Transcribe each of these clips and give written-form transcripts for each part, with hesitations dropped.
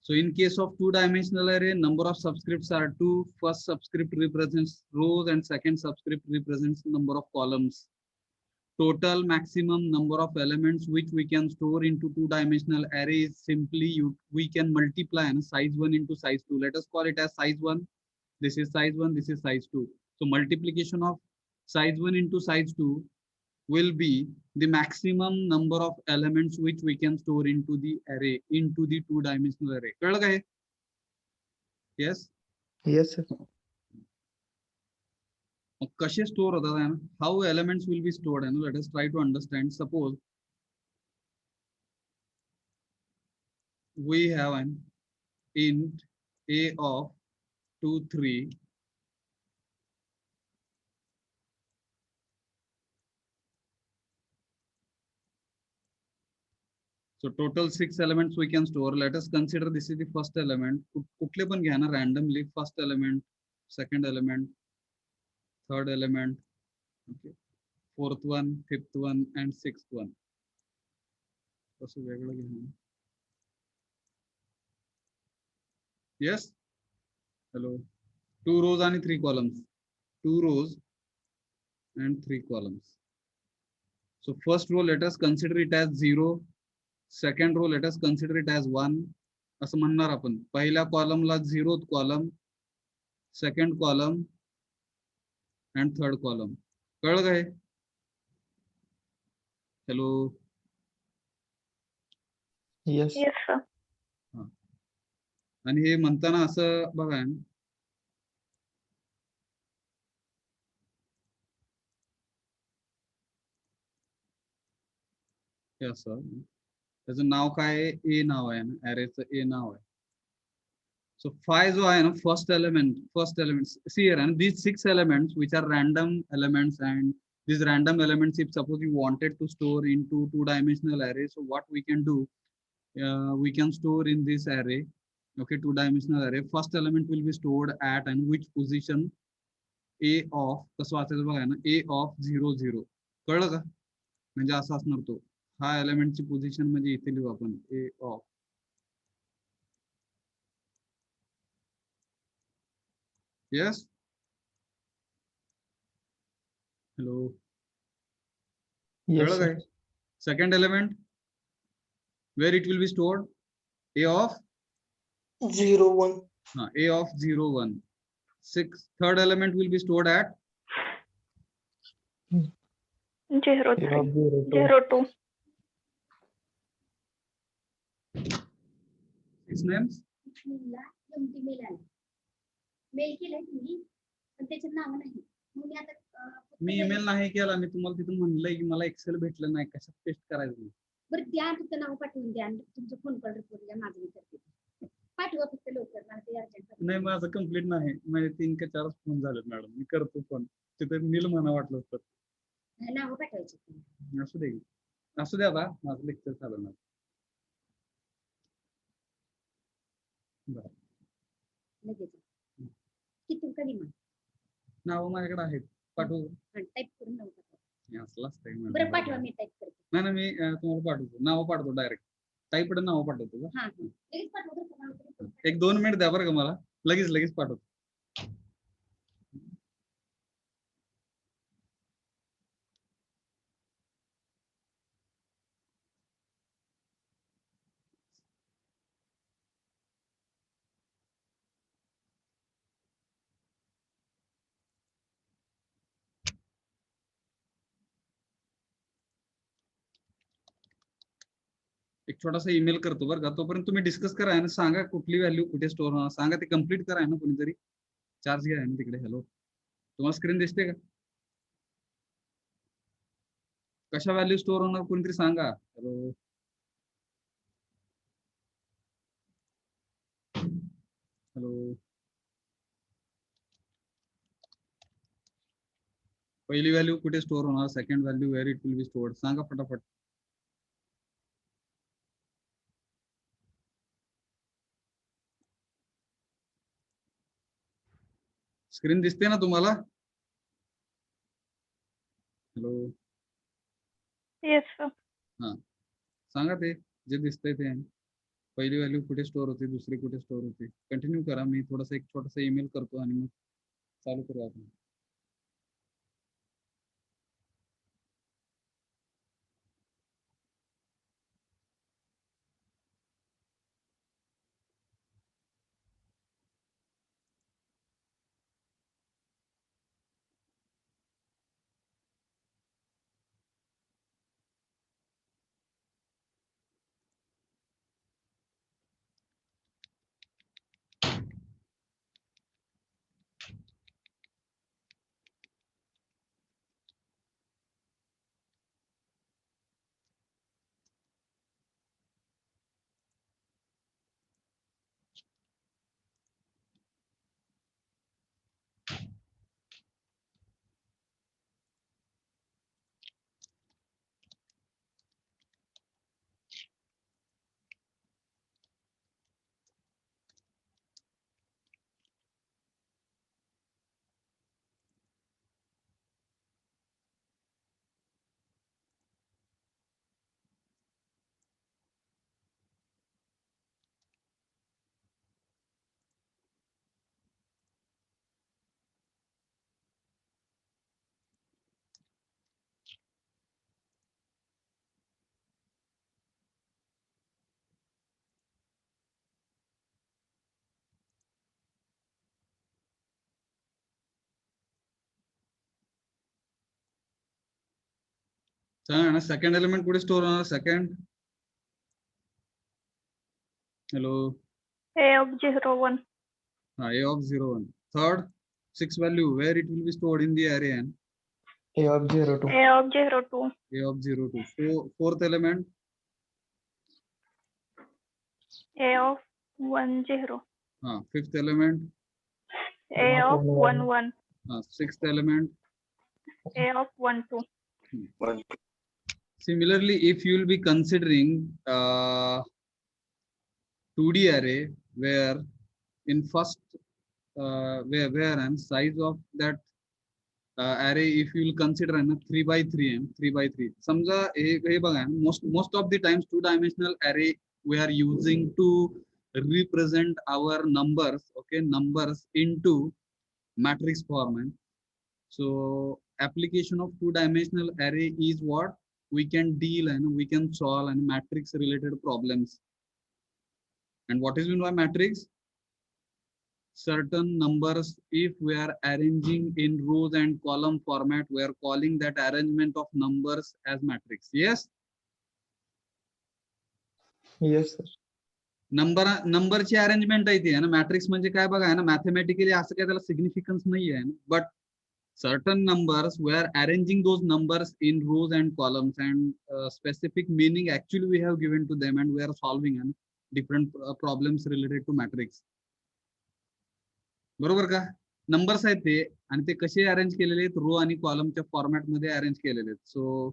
So in case of two-dimensional array, number of subscripts are 2. First subscript represents rows and second subscript represents number of columns. Total maximum number of elements which we can store into two-dimensional array is simply we can multiply and size 1 into size 2. Let us call it as size 1. This is size 1, this is size 2. So multiplication of size 1 into size 2 will be the maximum number of elements which we can store into the array, into the two-dimensional array. कळलं का हे? Yes? Yes, sir. कसे store होतात आहे ना? How elements will be stored आहे ना? Let us try to understand. Suppose we have an int a of 2, 3. So total 6 elements we can store. Let us consider this is the first element. कुठले पण घ्या ना randomly. First element, second element, third element, okay, fourth one, fifth one, and sixth one. Yes? Hello. 2 rows and 3 columns. 2 rows and 3 columns. So first row, let us consider it as 0. Second row, let us consider it as 1. असं म्हणणार आपण. पहिल्या कॉलमला 0th column, second column, and third column. कळलं काय? Hello. Yes. Yes, sir. आणि हे म्हणताना असं बघा हे असं त्याचं नाव काय आहे? ए नाव आहे ना, ॲरेचं ए नाव आहे. So phi जो आहे ना, first element see here, and these 6 elements which are random elements, and these random elements, if suppose you wanted to store into two-dimensional array, so what we can do, we can store in this array, okay, two-dimensional array. First element will be stored at and which position? A of, कसं वाचायचं बघा ना, A of 0, 0. कळलं का? म्हणजे असं असणार तो. हा एलिमेंटची पोझिशन म्हणजे इथे लिहू आपण A of. Yes? Hello. Yes, sir. Second element, where it will be stored? A of 0, 1. A of 0, 1. Third element will be stored at 0, 3, 0, 0, 2. its names. Mail केलाय तुम्ही पण त्याचं नाव नाही. मग मी आता मी ईमेल नाही केला, मी तुम्हाला तिथून म्हणलंय की मला एक्सेल भेटलं नाही, कशात पेस्ट करायचं. बरं द्या, तुमचं नाव पाठवून द्या आणि तुमचं फोन कॉल रिपोर्ट द्या, माझं मी करते. पाठवा फक्त लवकर, मला ते अर्जंट. नाही, माझं कम्प्लीट नाही. माझे 3 का 4 फोन झालेत मॅडम. मी करतो फोन. तिथे नील म्हणा वाटलं तर. नाव पाठवायचे. असू दे, असू द्या. आता माझं लेक्चर चालू ना. बरं, लगेच किती कधी मग नाव माझ्याकडे आहेत, पाठवू. टाईप करून नाव पाठवा. असलं असतं बरं पाठवा, मी टाईप करते. नाही, मी तुम्हाला पाठवतो. नाव पाठवतो डायरेक्ट. टाईपड नाव पाठवतो. हा लगेच पाठवा बरं का. 1-2 मिनिट द्या बरं का मला. लगेच पाठवतो. एक छोटासा ईमेल करतो बरं का. तोपर्यंत तुम्ही डिस्कस करा आणि सांगा कुठली व्हॅल्यू कुठे स्टोअर होणार. सांगा, ते कम्प्लीट करा ना कोणीतरी. चार्ज घ्या ना तिकडे. हॅलो, तुम्हाला स्क्रीन दिसते का? कशा व्हॅल्यू स्टोअर होणार कोणीतरी सांगा. हॅलो, पहिली व्हॅल्यू कुठे स्टोअर होणार, second value where it will be stored, सांगा फटाफट. स्क्रीन दिसते ना तुम्हाला? हॅलो. Yes, sir. हा, सांगा ते जे दिसतंय ते. पहिली व्हॅल्यू कुठे स्टोअर होती, दुसरी कुठे स्टोअर होती. कंटिन्यू करा, मी थोडासा एक छोटासा ईमेल करतो आणि मग चालू करू आपण. सांगा ना, सेकंड एलिमेंट कुठे स्टोअर होणार? Second, hello, A of 0 1. हा, a of 0 1. Third, 6 value, where it will be stored in the array, and A of 0 2. A of 0 2. a of 0 2. Fourth element, A of 1 0. fifth element, A of 1 1. sixth element. A of 1 2. Similarly, if you will be considering 2D array where in first where and size of that array, if you will consider 3 by 3 and 3 by 3. समजा हे बघा, most of the times 2-dimensional array we are using to represent our numbers, okay, numbers into matrix format. So application of 2-dimensional array is what we can deal and we can solve and matrix related problems. And what is meant by matrix? Certain numbers, if we are arranging in rows and column format, we are calling that arrangement of numbers as matrix. Yes. Yes, sir. नंबरची arrangement आहे ती आहे ना. Matrix म्हणजे काय बघा ना, mathematically असं काय त्याला सिग्निफिकन्स नाही आहे, but certain numbers we are arranging those numbers in rows and columns, and specific meaning actually we have given to them, and we are solving different problems related to matrix. बरोबर का? Numbers आहेत ते, आणि ते कसे arrange केलेले आहेत, row आणि कॉलमच्या फॉर्मॅट मध्ये अरेंज केलेले आहेत. So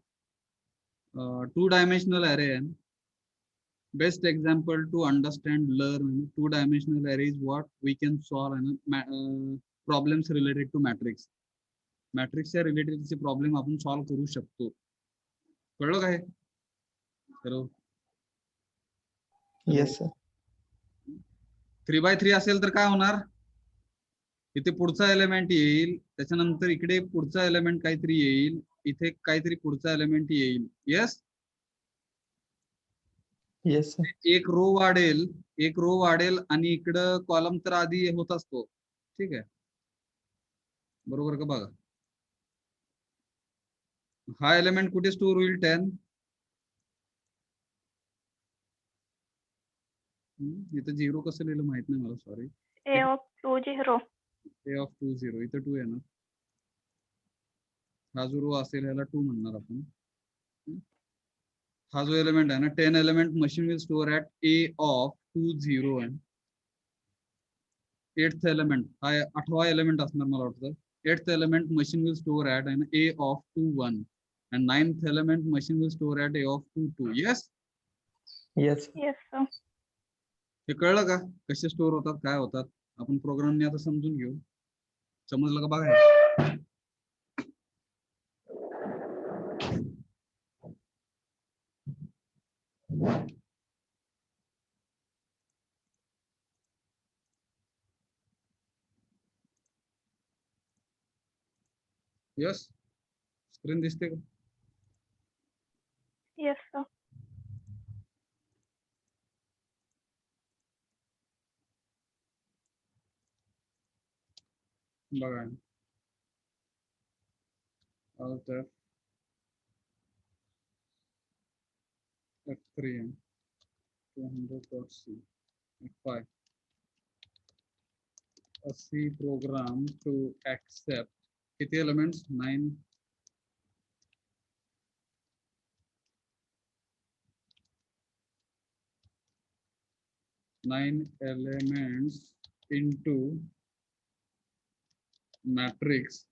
2-dimensional array, best example to understand, learn 2-dimensional array is what we can solve and problems related to matrix. मॅट्रिक्सच्या रिलेटेडचे प्रॉब्लेम आपण सॉल्व्ह करू शकतो. कळलं काय? Hello, Yes, sir. 3 by 3 असेल तर काय होणार? इथे पुढचा एलिमेंट येईल, त्याच्यानंतर इकडे पुढचा एलिमेंट काहीतरी येईल, इथे काहीतरी पुढचा एलिमेंट येईल. येस. Yes, sir. एक रो वाढेल आणि इकडं कॉलम तर आधी होत असतो. ठीक आहे, बरोबर का? बघा, हा एलिमेंट कुठे स्टोर होईल? 10. इथं 0 कसं लिहिलं माहित नाही मला, sorry. A of 2 0. a of 2 0, इथं 2 येणार. हा जो रो असेल ह्याला 2 म्हणणार आपण. हा जो एलिमेंट आहे ना, 10 element machine will store at a of 2 0 and 8th element, हा 8वा एलिमेंट असणार मला वाटतं. 8th element machine will store at a of 2 1 and 9th element machine will store at a of 2 2. Yes. Yes. Yes, sir. हे कळलं का कसे store होतात, काय होतात? आपण प्रोग्रामने आता समजून घेऊ. समजलं का बघा? यस, स्क्रीन दिसते का? Yes, sir. बघा alt F3 and 200.c F5 a C program to accept किती elements 9 elements into matrix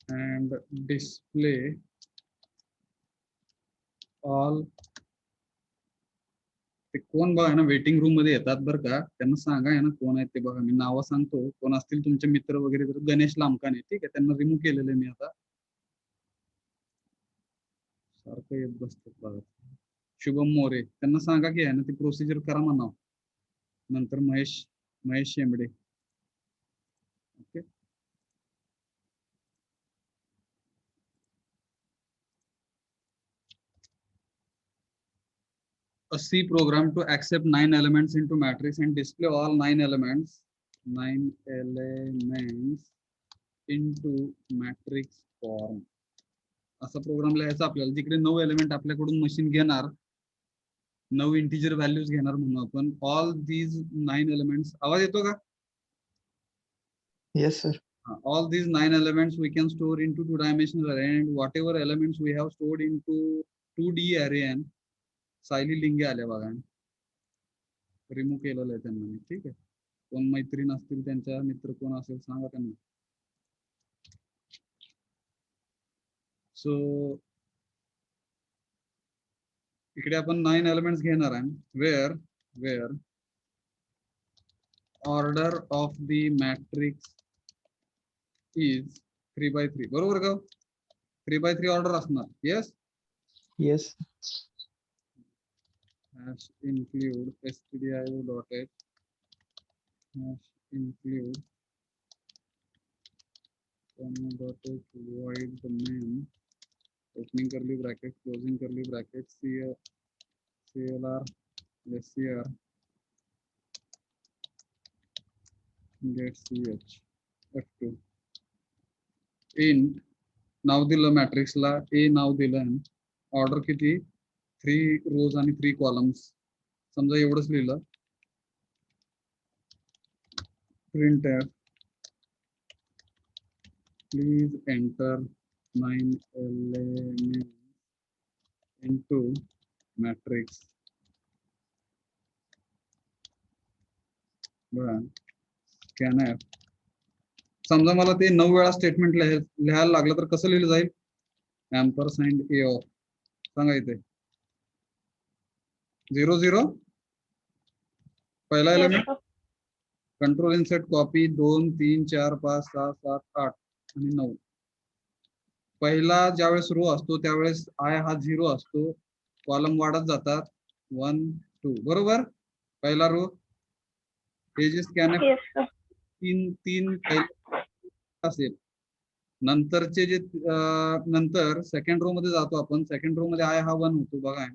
and display all. ते कोण बघा ना वेटिंग रूम मध्ये येतात बरं का, त्यांना सांगा आहे ना कोण आहेत ते बघा, मी नावं सांगतो, कोण असतील तुमचे मित्र वगैरे तर गणेश लामकाने, ठीक आहे, त्यांना रिमूव्ह केलेलं आहे मी आता. सारखं येत बसतात बघा. शुभम मोरे, त्यांना सांगा की आहे ना ती प्रोसिजर करा म्हणावं. नंतर Mahesh Shembde. Okay, a C program to accept 9 elements into matrix and display all 9 elements into matrix form. असा प्रोग्राम लिहायचा आपल्याला, जिकडे 9 एलिमेंट आपल्याकडून मशीन घेणार, 9 इंटिजर व्हॅल्यूज घेणार म्हणून आपण. ऑल दीज 9 एलिमेंट्स, आवाज येतो का? Yes, sir. All these 9 elements we can store into 2-dimensional array, and whatever elements we have stored into 2D array and Sayali लिंगे आल्या बघा, रिमूव्ह केलेलं आहे त्यांना मी, ठीक आहे. कोण मैत्रीण असतील, त्यांच्या मित्र कोण असेल सांगा त्यांना. सो इकडे आपण 9 एलिमेंट्स घेणार आहे, where order of the matrix is 3x3, बरोबर का? 3x3 ऑर्डर असणार. Yes, Yes. hash include stdio.h hash include .h void the name opening curly bracket closing curly bracket clr scr get ch f2 int नाव दिलं मॅट्रिक्सला, ए नाव दिलं, order किती 3 रोज आणि 3 columns, समजा एवढंच लिहिलं. Print please enter 9 elements into matrix. scanf, समजा मला ते 9 वेळा स्टेटमेंट लिहायला लागलं तर कसं लिहिलं जाईल? ampersand a of, सांगा इथे 0 0 पहिला Yes, element, sir. Control insert copy 2 3 4 5 6 7 8 आणि 9. पहिला ज्यावेळेस रो असतो त्यावेळेस आय हा 0 असतो, कॉलम वाढत जातात 1 2, बरोबर? पहिला रो हे जे स्कॅनर Yes, sir. 3 असेल, नंतरचे जे नंतर सेकंड रो मध्ये जातो आपण, सेकंड रो मध्ये आय हा 1 होतो बघा,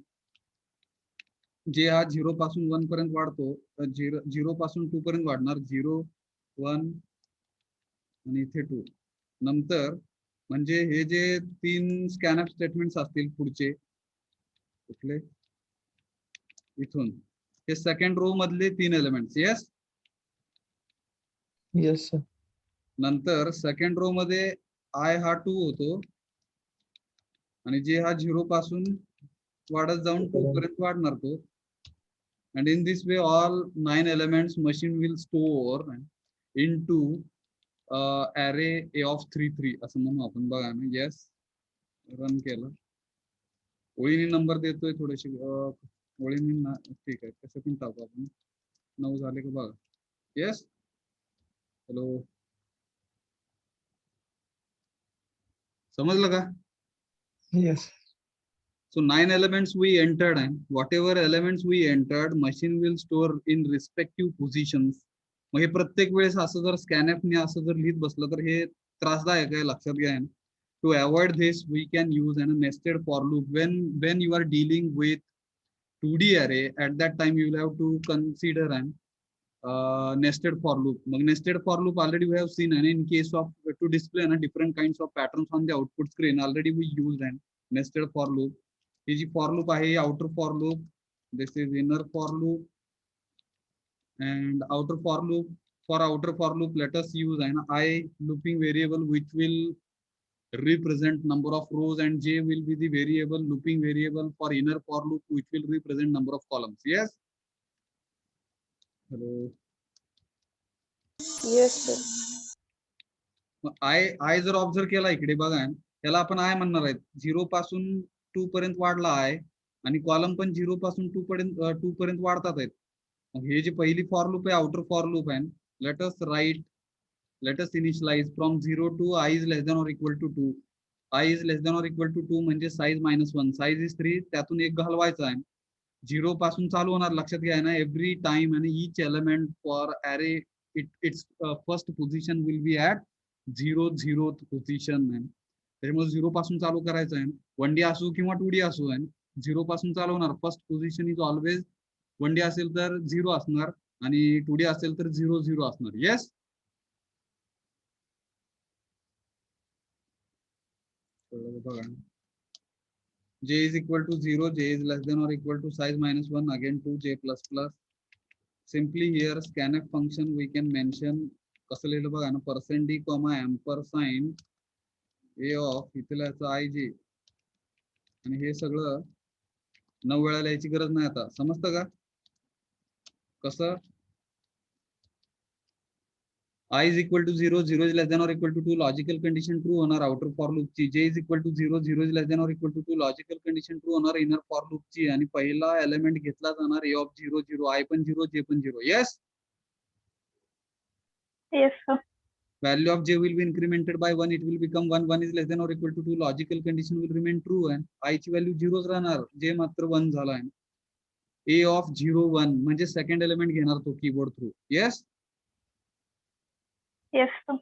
जे हा 0 पासून 1 पर्यंत वाढतो, 0 पासून 2 पर्यंत वाढणार, 0 1 आणि इथे 2. नंतर म्हणजे हे जे 3 स्कॅनअप स्टेटमेंट्स असतील पुढचे कुठले, इथून हे सेकंड रो मधले 3 एलिमेंट्स. Yes, Yes, sir. नंतर सेकंड रो मध्ये आय हा 2 होतो आणि जे हा 0 पासून वाढत जाऊन 2 पर्यंत वाढणार तो. and in this way all 9 elements machine will store into array a of 3 3 असं म्हणू आपण बघा ना. येस, रन केलं, ओळीने नंबर देतोय थोडेसे, ओळीने ठीक आहे, कसं पण टाकू आपण. 9 झाले का बघा. येस, हॅलो, समजलं का? Yes. So 9 elements we entered, and whatever elements we entered, machine will store in respective positions मग हे प्रत्येक वेळेस असं जर स्कॅनएफने असं जर लिहित बसलं तर हे त्रासदायक आहे, लक्षात घ्या. To avoid this we can use an nested for loop when you are dealing with 2D array. At that time you will have to consider an nested for loop. मग nested for loop already we have seen, and in case of to display different kinds of patterns on the output screen already we used an nested for loop. ही जी for loop आहे outer for loop, this is inner for loop, and outer for loop. For outer for loop let us use an I looping variable which will represent number of rows, and j will be the variable looping variable for inner for loop which will represent number of columns. Yes. Hello. Yes, sir. I जर observe केला इकडे बघा, त्याला आपण I म्हणणार आहेत. 0 पासून 2 पर्यंत वाढला आहे आणि कॉलम पण 0 पासून 2 पर्यंत वाढतात आहेत. मग हे जे पहिली फॉर लूप आहे आउटर फॉर लूप आहे, let us initialize from 0 to I is less than or equal to 2. I is less than or equal to 2 म्हणजे size -1, size is 3, त्यातून एक घालवायचा आहे. 0 पासून चालू होणार, लक्षात घ्या ना, एव्हरी टाइम आणि each element for array its first position will be at 0th position आहे. त्याच्यामुळे 0 पासून चालू करायचं आहे. 1D असू किंवा 2D असू आहे, 0 पासून चालू होणार. First position is always 1D असेल तर 0 असणार आणि 2D असेल तर 0 असणार. Yes. j is equal to 0, j is less than or equal to size -1, again 2 j plus plus. Simply here scanf function we can mention कसं लिहिलं बघा ना, %d, ampersand a of इथे लिहायचं ij, आणि हे सगळं 9 वेळा लिहायची गरज नाही आता. समजतं का कसं? I is equal to 0, 0 is less than or equal to 2, logical condition true होणार outer for loop ची. J is equal to 0, 0 is less than or equal to 2, logical condition true होणार inner for loop ची, आणि पहिला element घेतला जाणार a of 0, 0, I पण 0, j पण 0. Yes. Yes, sir. Value of j will be incremented by 1, it will become 1, 1 is less than or equal to 2, logical condition will remain true, and I ची value 0 राहणार, j मात्र 1 झाला आहे. a of 0, 1 म्हणजे second element घेणार तो keyboard through. Yes. Yes, sir.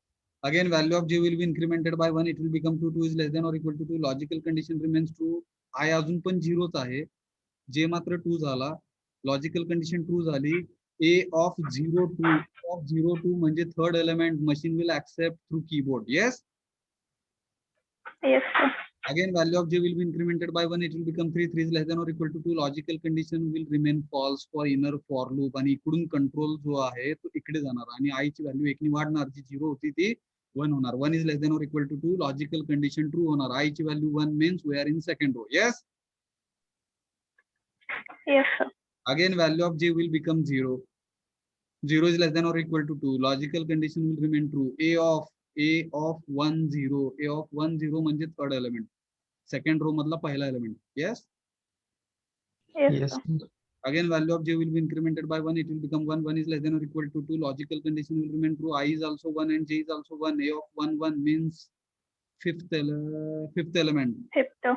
Again, value of j will be incremented by 1, it will become 2, 2 is less than or equal to 2, logical condition remains true. I अजून पण 0च आहे, j मात्र 2 झाला, logical condition true झाली. a of 02 म्हणजे third element machine will accept through keyboard. Yes. Yes, sir. Again, value of j will be incremented by 1, it will become 3, 3 is less than or equal to 2, logical condition will remain false for inner for loop, आणि इकडून control जो आहे तो इकडे जाणार आणि I ची value 1 ने वाढणार, जी 0 होती ती 1 होणार. 1 is less than or equal to 2, logical condition true होणार. I ची value 1 means we are in second row. Yes. Yes, sir. Again, value of j will become 0, 0 is less than or equal to 2, logical condition will remain true. A of 1 0, a of 1 0 म्हणजे third element, second row मधला पहिला element. Yes. Yes, Yes. sir. Again, value of j will be incremented by 1, it will become 1, 1 is less than or equal to 2, logical condition will remain true. I is also 1 and j is also 1, a of 1 1 means fifth element, Fifth.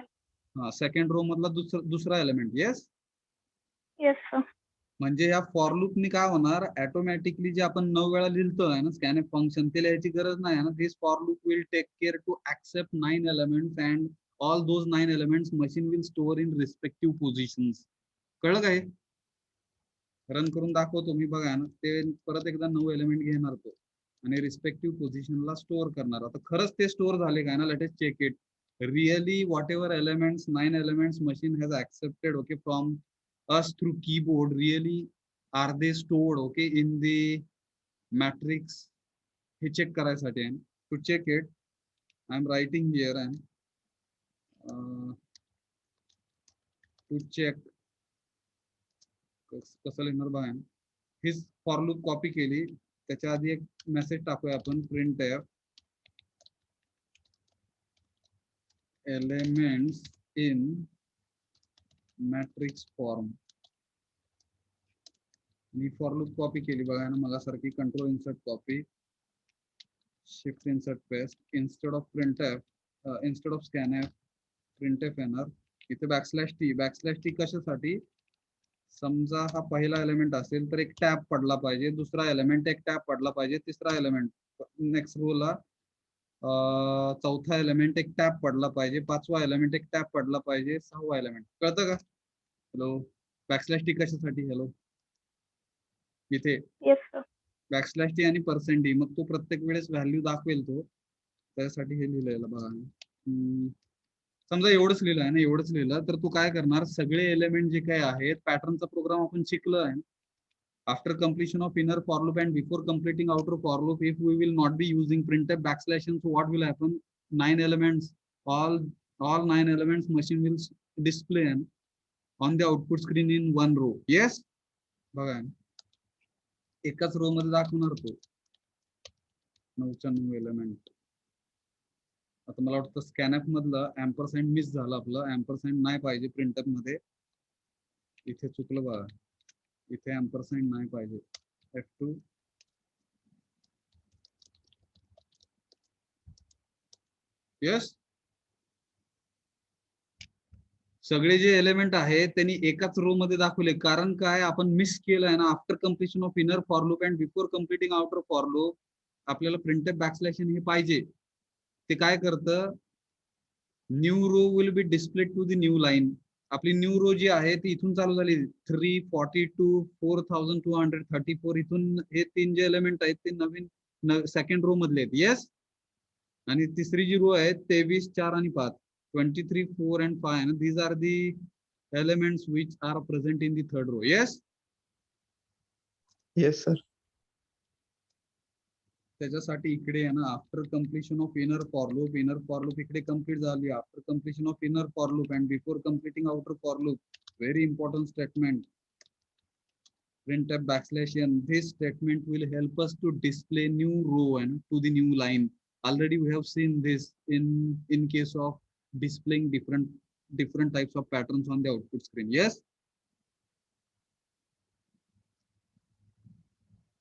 Second row मधला दुसरा element. Yes. Yes, sir. म्हणजे या for लूपनी काय होणार, automatically जे आपण 9 वेळा लिहितो आहे ना स्कॅनएफ फंक्शन, ते लिहायची गरज नाही ना. This for loop will take care to accept 9 elements and all those 9 elements machine will store in respective positions. कळलं काय? रन करून दाखवतो मी, बघा ना, ते परत एकदा 9 एलिमेंट घेणार तो आणि रिस्पेक्टिव्ह पोझिशनला स्टोअर करणार. आता खरंच ते स्टोअर झाले काय ना, let us check it. Really whatever elements 9 elements machine has accepted, okay, from us through keyboard, really are they stored, okay, in the matrix? हे चेक करायसाठी आहे. To check it, I am writing here and to check कसं लिहिणार बघा. हीच for loop copy केली, त्याच्या आधी एक मेसेज टाकूया आपण, print elements in matrix form. Me for loop copy केली बघा ना, मला सारखी control insert copy, shift insert paste, instead of printf, instead of scanf printf येणार. इथे बॅकस्लॅश टी कशासाठी, समजा हा पहिला एलिमेंट असेल तर एक टॅप पडला पाहिजे, दुसरा एलिमेंट एक टॅप पडला पाहिजे, तिसरा एलिमेंट नेक्स्ट रोला चौथा एलिमेंट एक टॅप पडला पाहिजे, पाचवा एलिमेंट एक टॅप पडला पाहिजे, सहावा एलिमेंट. कळतं का? हॅलो, बॅकस्लॅश टी कशासाठी? हॅलो, इथे Yes, sir. बॅकस्लॅश टी आणि पर्सेंट डी, मग तो प्रत्येक वेळेस व्हॅल्यू दाखवेल तो, त्यासाठी हे लिहिलेलं बघा. समजा एवढंच लिहिलं आहे ना, एवढंच लिहिलं तर तू काय करणार, सगळे एलिमेंट जे काही आहेत, पॅटर्नचा प्रोग्राम आपण शिकलो आहे. After completion of inner for loop and before completing outer for loop, if we will not be using printf backslash n, so what will happen? 9 elements, all 9 elements machine will display on the output screen in one row. Yes, बघा एकाच row मध्ये दाखवणार तो 9च्या 9 element. आता मला वाटतं scanf मधलं ampersand miss झालं आपलं, एम्परसँड नाही पाहिजे प्रिंटअप मध्ये, इथे चुकलं बघा, इथे एम्परसँड नाही पाहिजे. F2 यस, सगळे जे एलिमेंट आहेत त्यांनी एकाच रो मध्ये दाखवले, कारण काय आपण मिस केलं आहे ना. After completion of inner for loop and before completing outer for loop, आपल्याला प्रिंटअप बॅकस्लॅश हे पाहिजे. ते काय करतं, new row will be display to the new line. आपली न्यू रो जी आहे ती इथून चालू झाली 342 4234, इथून हे 3 जे एलिमेंट आहेत ते नवीन सेकंड रो मधले आहेत. येस, आणि तिसरी जी रो आहे 23 4 आणि 5, 23 4 and 5, and these are the elements which are present in the third row. Yes, Yes, sir. त्याच्यासाठी इकडे आहे ना, after completion of inner for loop इकडे कम्प्लीट झाली. After completion of inner for loop and before completing outer for loop, very important statement, printf backslash n. This statement will help us to display new row and to the new line. Already we have seen this in case of displaying different types of patterns on the output screen. Yes,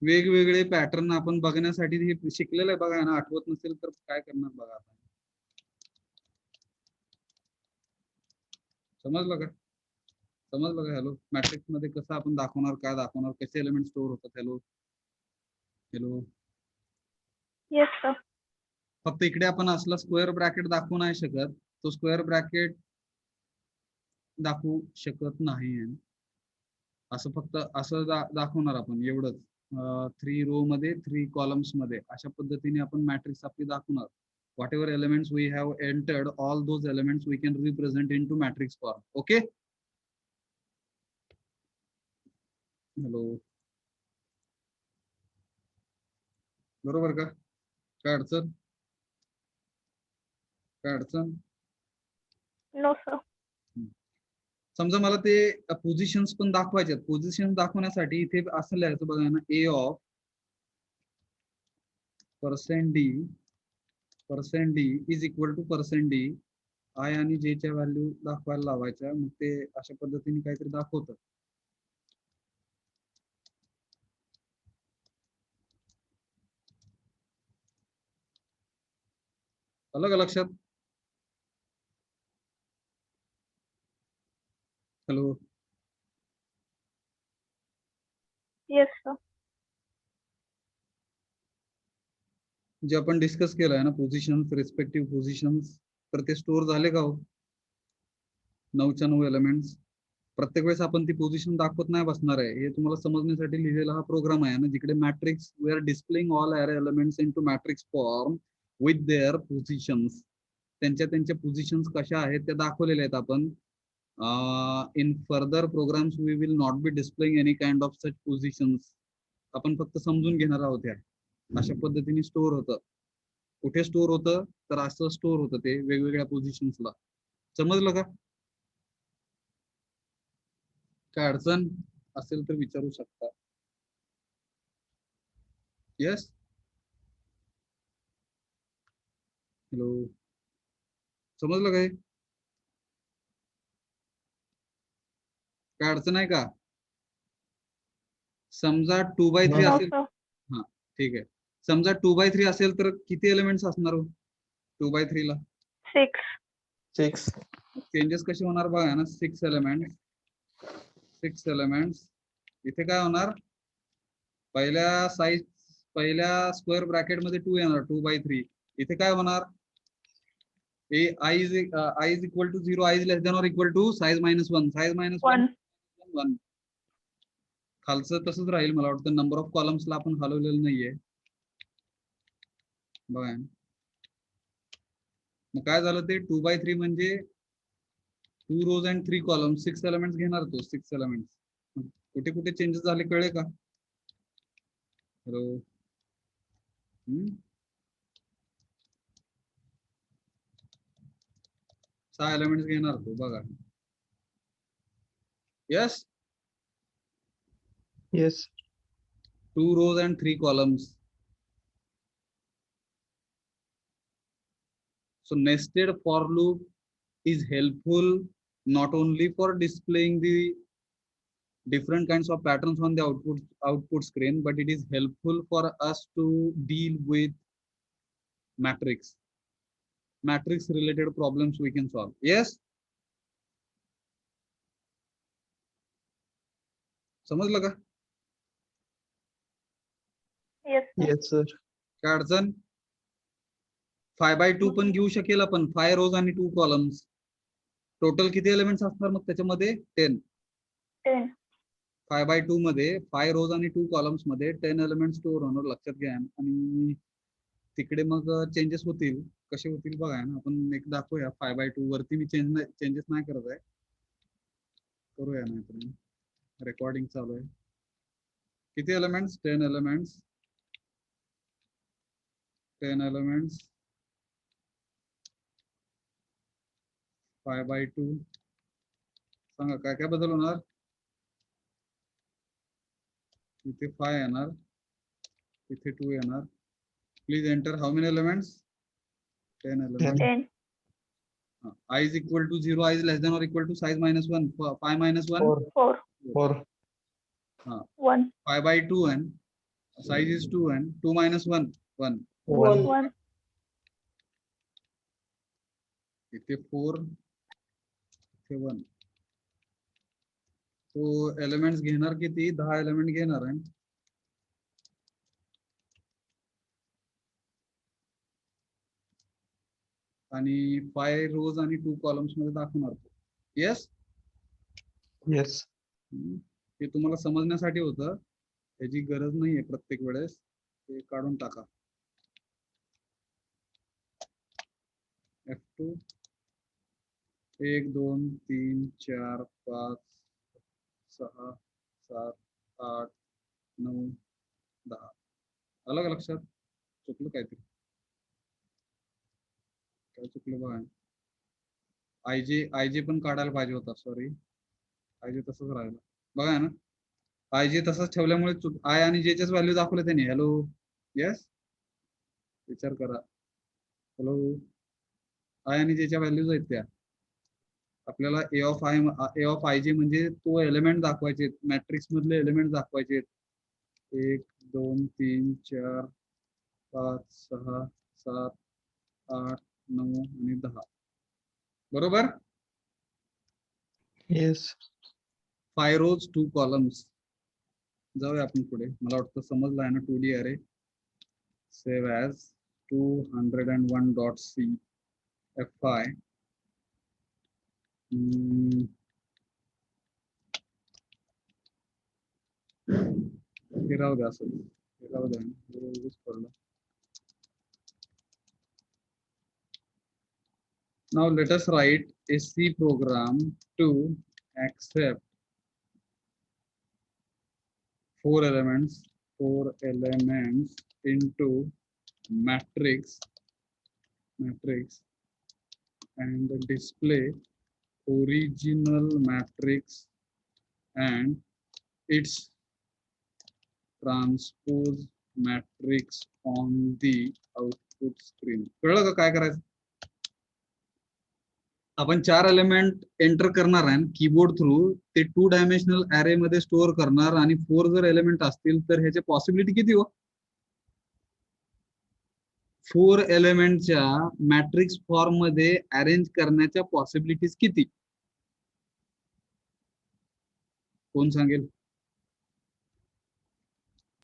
वेगवेगळे pattern आपण बघण्यासाठी हे शिकलेलं आहे बघा ना. आठवत नसेल तर काय करणार बघा आता. समजलं का? समजलं का? हॅलो, मॅट्रिक्स मध्ये कसं आपण दाखवणार, काय दाखवणार, कसे एलिमेंट स्टोअर होतात. Hello hello, Yes, sir. फक्त इकडे आपण असला स्क्वेअर ब्रॅकेट दाखवू नाही शकत, तो स्क्वेअर ब्रॅकेट दाखवू शकत नाही. असं फक्त असं दाखवणार आपण एवढंच. 3 रो मध्ये 3 कॉलम्स मध्ये अशा पद्धतीने आपण मॅट्रिक्स आपली दाखवणार. whatever elements we have entered, all those elements we can represent into matrix form. Okay, hello, बरोबर का? काय अडचण? काय अडचण? No, sir. समजा मला ते पोझिशन्स पण दाखवायचे. पोझिशन दाखवण्यासाठी इथे असं लिहायचं बघा ना, a of %d is equal to %d, i आणि j च्या व्हॅल्यू दाखवायला लावायच्या. मग ते अशा पद्धतीने काहीतरी दाखवतं. आलं का लक्षात? Hello, Yes, sir. जे आपण डिस्कस केलं आहे ना, पोझिशन्स, रिस्पेक्टिव्ह पोझिशन्स, तर ते स्टोअर झाले का हो? 9च्या 9 एलिमेंट्स. प्रत्येक वेळेस आपण ती पोझिशन दाखवत नाही बसणार आहे. हे तुम्हाला समजण्यासाठी लिहिलेला हा प्रोग्राम आहे ना, जिकडे matrix, we are displaying all array elements into matrix form with their positions. त्यांच्या पोझिशन्स कशा आहेत ते दाखवलेले आहेत आपण. In further programs we will not be displaying any kind of such positions. आपण फक्त समजून घेणार आहोत. या अशा पद्धतीने स्टोअर होतं. कुठे स्टोअर होतं तर असं स्टोअर होतं ते वेगवेगळ्या पोझिशन्सला. समजलं का? काय अडचण असेल तर विचारू शकता. येस, हॅलो, समजलं काय? काय अडचण आहे का? समजा 2/3 No, असेल. sir. हा, ठीक आहे. समजा 2/3 असेल तर किती एलिमेंट्स असणार 2/3 ला? 6. 6. चेंजेस कसे होणार बघा ना. 6 एलिमेंट 6 एलिमेंट्स. इथे काय होणार, पहिल्या स्क्वेअर ब्रॅकेट मध्ये 2 येणार, 2/3. इथे काय होणार, i is equal to 0, i is less than or equal to size minus 1, size minus 1, 1. खालचं तसंच राहील. मला वाटतं नंबर ऑफ कॉलम्सला आपण हलवलेलं नाहीये. बघा मग काय झालं, ते 2/3 म्हणजे 2 rows and 3 columns, 6 एलिमेंट्स घेणार तो. 6 एलिमेंट्स कुठे कुठे चेंजेस झाले कळले का? हॅलो, 6 एलिमेंट्स घेणार तो. बघा, yes, Yes. 2 rows and 3 columns. So nested for loop is helpful not only for displaying the different kinds of patterns on the output screen, but it is helpful for us to deal with matrix related problems we can solve. Yes, समजलं का? Yes, sir. Yes, sir. काय अडचण? 5/2 पण घेऊ शकेल आपण. 5 rows आणि 2 columns. Total किती एलिमेंट्स असणार मग त्याच्यामध्ये? 10. 10. 5/2 मध्ये 5 rows आणि 2 columns मध्ये 10 एलिमेंट्स स्टोअर होणार. लक्षात घ्या. आणि तिकडे मग चेंजेस होतील. कसे होतील बघा ना, आपण एक दाखवूया. 5/2 वरती मी चेंजेस नाही करत आहे. करूया ना, रेकॉर्डिंग चालू आहे. किती एलिमेंट्स? 10 एलिमेंट्स. 10 एलिमेंट्स 5/2. सांगा काय काय बदल होणार? इथे 5 येणार, इथे 2 येणार. Please enter how many elements? 10 elements. 10. I is equal to 0, I is less than or equal to size minus 1, 5 minus 1, 4. 4. 4. 1. 5/2, and size is 2, and 2 minus 1, 1. 1. 1. इथे 4, इथे 1. तो एलिमेंट्स घेणार किती? 10 एलिमेंट घेणार आहे. आणि 5 rows आणि 2 columns मध्ये दाखवणार. Yes, Yes. हे तुम्हाला समजण्यासाठी होतं. त्याची गरज नाहीये प्रत्येक वेळेस. ते काढून टाका. F2. 1 2 3 4 5 6 7 8 9 10. आलं का लक्षात? चुकलं काहीतरी? काय चुकलं बघा. आयजे पण काढायला पाहिजे होता. सॉरी, आयजे तसंच राहिलं. बघा ना, आयजे तसंच ठेवल्यामुळे आय आणि जेच्याच व्हॅल्यू दाखवले त्यांनी. हॅलो, येस, विचार करा. हॅलो, आय आणि जेच्या व्हॅल्यूज आहेत त्या. आपल्याला ए ऑफ आय जे म्हणजे तो एलिमेंट दाखवायचे, मॅट्रिक्स मधले एलिमेंट दाखवायचे. 1 2 3 4 5 6 7 8 9 आणि 10. बरोबर? Yes. 5 rows 2 columns. जाऊया आपण पुढे. मला वाटतं समजलं आहे ना 2D अरे. Save as 201.c fi. हे राहू द्या असं. हे राहू द्या. पडलं. Now let us write a C program to accept 4 elements into matrix and display original matrix and its transpose matrix on the output screen. कळलं का काय करायचं? आपण 4 एलिमेंट एंटर करणार आहे कीबोर्ड थ्रू. ते 2 डायमेन्शनल अरे मध्ये स्टोअर करणार. आणि 4 जर एलिमेंट असतील तर ह्याचे पॉसिबिलिटी किती हो? 4 एलिमेंटच्या मॅट्रिक्स फॉर्म मध्ये अरेंज करण्याच्या पॉसिबिलिटीज किती? कोण सांगेल?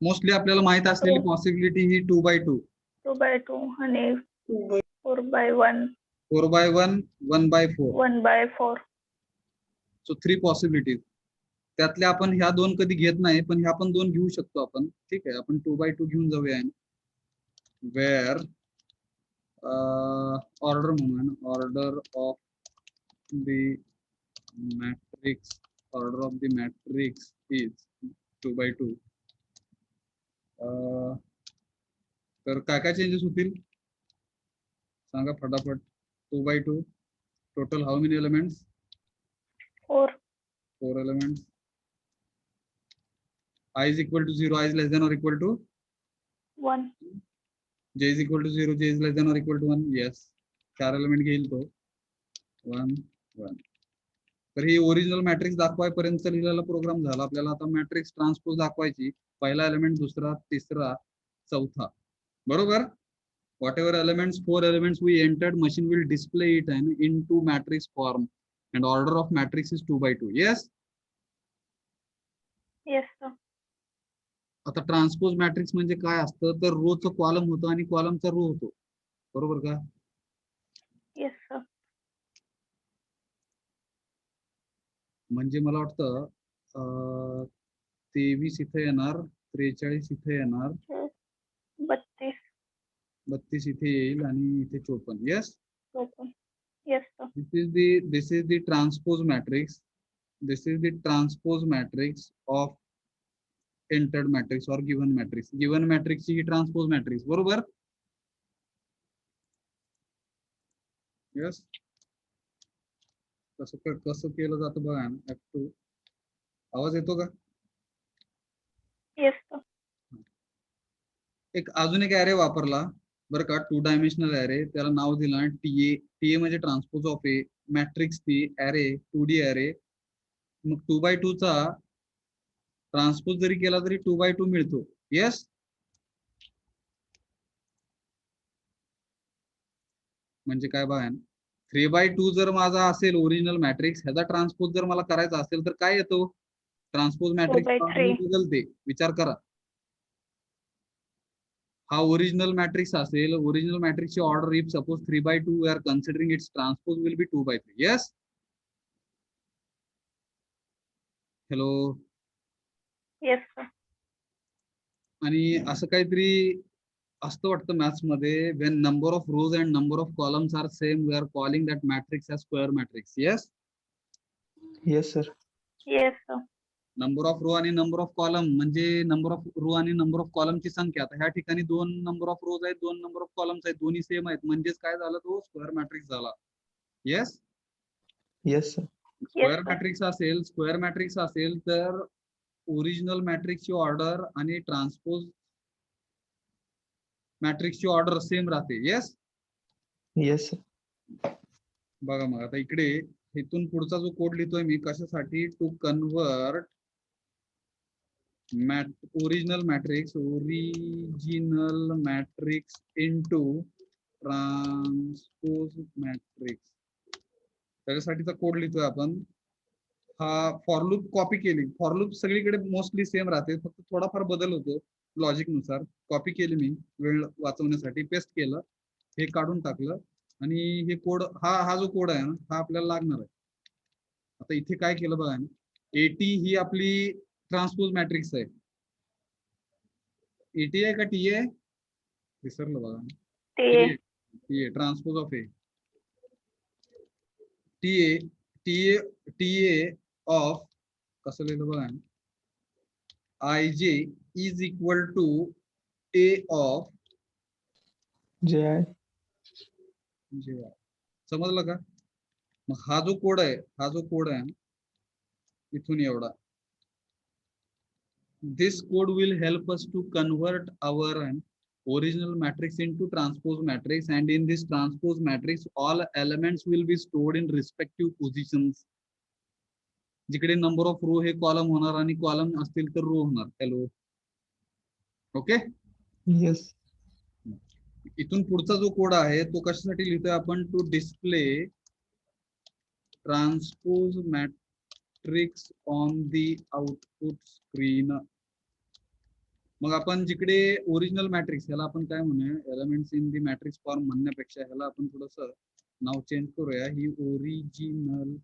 मोस्टली आपल्याला माहित असलेली Two. पॉसिबिलिटी ही 2/2, 2/2 आणि 2 by 4/1, 4/1, 1/4. 1/4. So 3 possibilities. त्यातल्या आपण ह्या 2 कधी घेत नाही, पण ह्या पण 2 घेऊ शकतो आपण. ठीक आहे, आपण 2/2 घेऊन जाऊया. वेअर ऑर्डर म्हणून order of the matrix is 2/2. तर काय काय चेंजेस होतील सांगा फटाफट. 2/2 total how many elements? 4. 4 elements. I is equal to 0, I is less than or equal to 1. j is equal to 0, j is less than or equal to 1. Yes, 4 element घेईल तो 1 1. तर ही original matrix दाखवायपर्यंत लिहिलेला programme झाला. आपल्याला आता matrix transpose दाखवायची. पहिला element, दुसरा, तिसरा, चौथा. बरोबर? whatever elements, 4 elements we entered, machine will display it into matrix form, and order of matrix is 2/2. Yes. Yes, sir. आता ट्रान्सपोज मॅट्रिक्स म्हणजे काय असतं तर रोचं कॉलम होतं आणि कॉलमचा रो होतो. बरोबर का? Yes, sir. म्हणजे मला वाटतं 23 इथे येणार, 43 इथे येणार, 32. 32 इथे येईल आणि इथे 54. Yes. Yes, sir. This is the transpose matrix. This is the transpose matrix of entered matrix or given matrix. Given matrix he transpose matrix. बरोबर? Yes. कसं केलं जातं बघा ना. F2. आवाज येतो का? Yes, sir. एक अजून एक ॲरे वापरला बरं का, 2 डायमेन्शनल ॲरे. त्याला नाव दिलं TA म्हणजे transpose of A matrix T array 2D array. मग 2/2 चा ट्रान्सपोज जरी केला तरी 2/2 मिळतो. येस. म्हणजे काय बघा, 3/2 जर माझा असेल ओरिजिनल मॅट्रिक्स, ह्याचा ट्रान्सपोज जर मला करायचा असेल तर काय येतो? Transpose matrix 4/3. बदलते. विचार करा. हा ओरिजिनल मॅट्रिक्स असेल, ओरिजिनल मॅट्रिक्सची order if suppose 3/2 we are considering its transpose will be 2/3. Yes. Hello. Yes, sir. आणि असं काहीतरी असतं वाटतं मॅथ्स मध्ये, when number of rows and number of columns are same we are calling that matrix as square matrix. Yes. Yes, sir. Yes, sir. Number of row आणि number of column म्हणजे number of row आणि number of कॉलमची संख्या. आता ह्या ठिकाणी 2 number of रोज आहेत, 2 number of columns आहेत, दोन्ही सेम आहेत, म्हणजेच काय झालं, तो स्क्वेअर मॅट्रिक्स झाला. Yes. Yes, sir. Square sir. Matrix असेल तर ओरिजिनल मॅट्रिक्सची ऑर्डर आणि ट्रान्सपोज मॅट्रिक्सची ऑर्डर सेम राहते. येस. Yes, sir. बघा मग आता इकडे इथून पुढचा जो कोड लिहितोय मी कशासाठी, to convert original matrix into transpose matrix. त्याच्यासाठीचा कोड लिहितोय आपण. हा फॉर लूप कॉपी केली. फॉर लूप सगळीकडे मोस्टली सेम राहते, फक्त थोडाफार बदल होतो लॉजिक नुसार. कॉपी केली मी वेळ वाचवण्यासाठी, पेस्ट केलं, हे काढून टाकलं आणि हे कोड हा जो कोड आहे ना हा आपल्याला लागणार आहे. आता इथे काय केलं बघा, 80 ही आपली ट्रान्सपोज मॅट्रिक्स आहे. 80 आहे का टी आहे विसरलं बघा. T A transpose of A. T A of कसं लिहिलं बघा, IJ is equal to A of JI. समजलं का? मग हा जो कोड आहे इथून एवढा, this code will help us to convert our original matrix into transpose matrix, and in this transpose matrix all elements will be stored in respective positions. जिकडे number of row हे कॉलम होणार आणि column असतील तर row होणार. Hello. Okay. Yes. इथून पुढचा जो कोड आहे तो कशासाठी लिहितोय आपण, to display transpose matrix on the output screen. मग आपण जिकडे ओरिजिनल मॅट्रिक्स ह्याला आपण काय म्हणूया, elements in the matrix form म्हणण्यापेक्षा ह्याला आपण थोडस नाव चेंज करूया. ही ओरिजिनल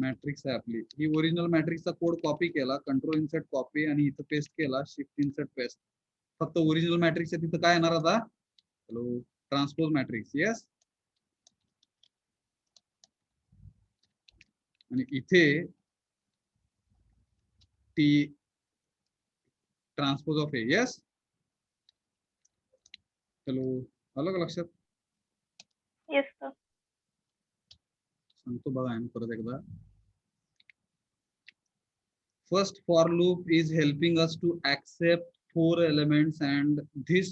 मॅट्रिक्स आहे आपली. ही ओरिजिनल मॅट्रिक्सचा कोड कॉपी केला, कंट्रोल इन्सर्ट कॉपी आणि इथं पेस्ट केला, शिफ्ट इन्सर्ट पेस्ट. फक्त ओरिजिनल मॅट्रिक्सच्या तिथं काय येणार आता, हॅलो, ट्रान्सपोज मॅट्रिक्स. येस, आणि इथे T transpose of A. Yes, hello, आलं का लक्षात? Yes, sir. सांगतो बघा आणि परत एकदा. First for loop is helping us to accept 4 elements, and this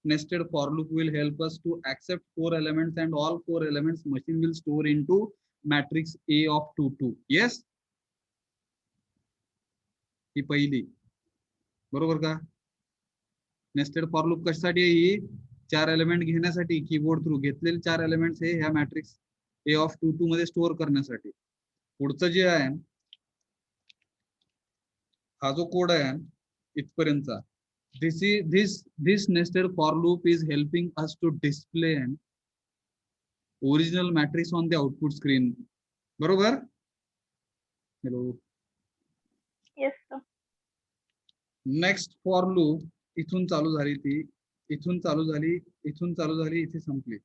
nested for loop will help us to accept 4 elements, and all 4 elements machine will store into matrix A of 2 2. Yes, ही पहिली बरोबर का? Nested for loop कशासाठी आहे? ही 4 element घेण्यासाठी, keyboard through घेतलेले 4 elements हे ह्या matrix A of 2 2 मध्ये स्टोअर करण्यासाठी. पुढचं जे आहे, हा जो कोड आहे इथपर्यंतचा, this nested for loop is helping us to display an original matrix on the output screen. बरोबर? Hello, Yes, sir. Next for loop इथून चालू झाली, ती इथून चालू झाली, इथून चालू झाली, इथे संपली.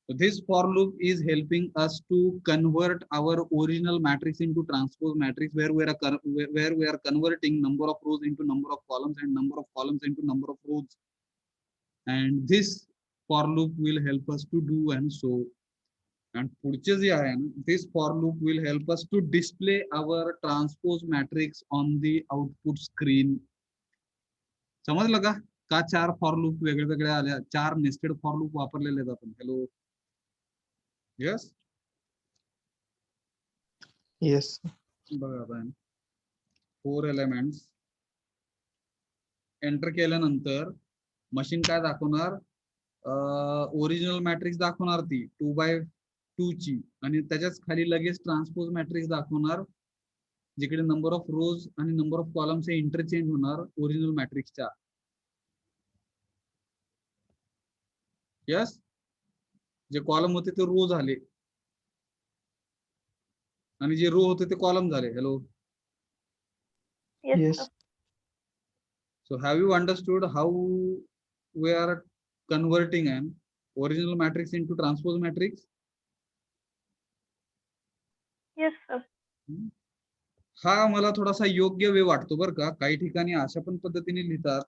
So this for loop is helping us to convert our original matrix into transpose matrix, where we are converting number of rows into number of columns and number of columns into number of rows. And this for loop will help us to do and so. And पुढचे जे आहे ना, this for loop will help us to display our transpose matrix on the output screen. समजलं का? का 4 for loop वेगळे वेगळे आले, 4 नेस्टेड फॉर लूप वापरलेले आहेत आपण. Hello, yes, Yes. बघा आता 4 एलिमेंट्स एंटर केल्यानंतर मशीन काय दाखवणार, ओरिजिनल मॅट्रिक्स दाखवणार ती 2x2 ची, आणि त्याच्याच खाली लगेच ट्रान्सपोज मॅट्रिक्स दाखवणार, जिकडे नंबर ऑफ रोज आणि नंबर ऑफ कॉलम्स हे इंटरचेंज होणार ओरिजिनल मॅट्रिक्सच्या. यस, जे कॉलम होते ते रो झाले आणि जे रो होते ते कॉलम झाले. Hello, Yes, Yes. sir. so have you understood how we are converting an original matrix into transpose matrix? Yes, sir. हा मला थोडासा योग्य वे वाटतो बरं का. काही ठिकाणी अशा पण पद्धतीने लिहितात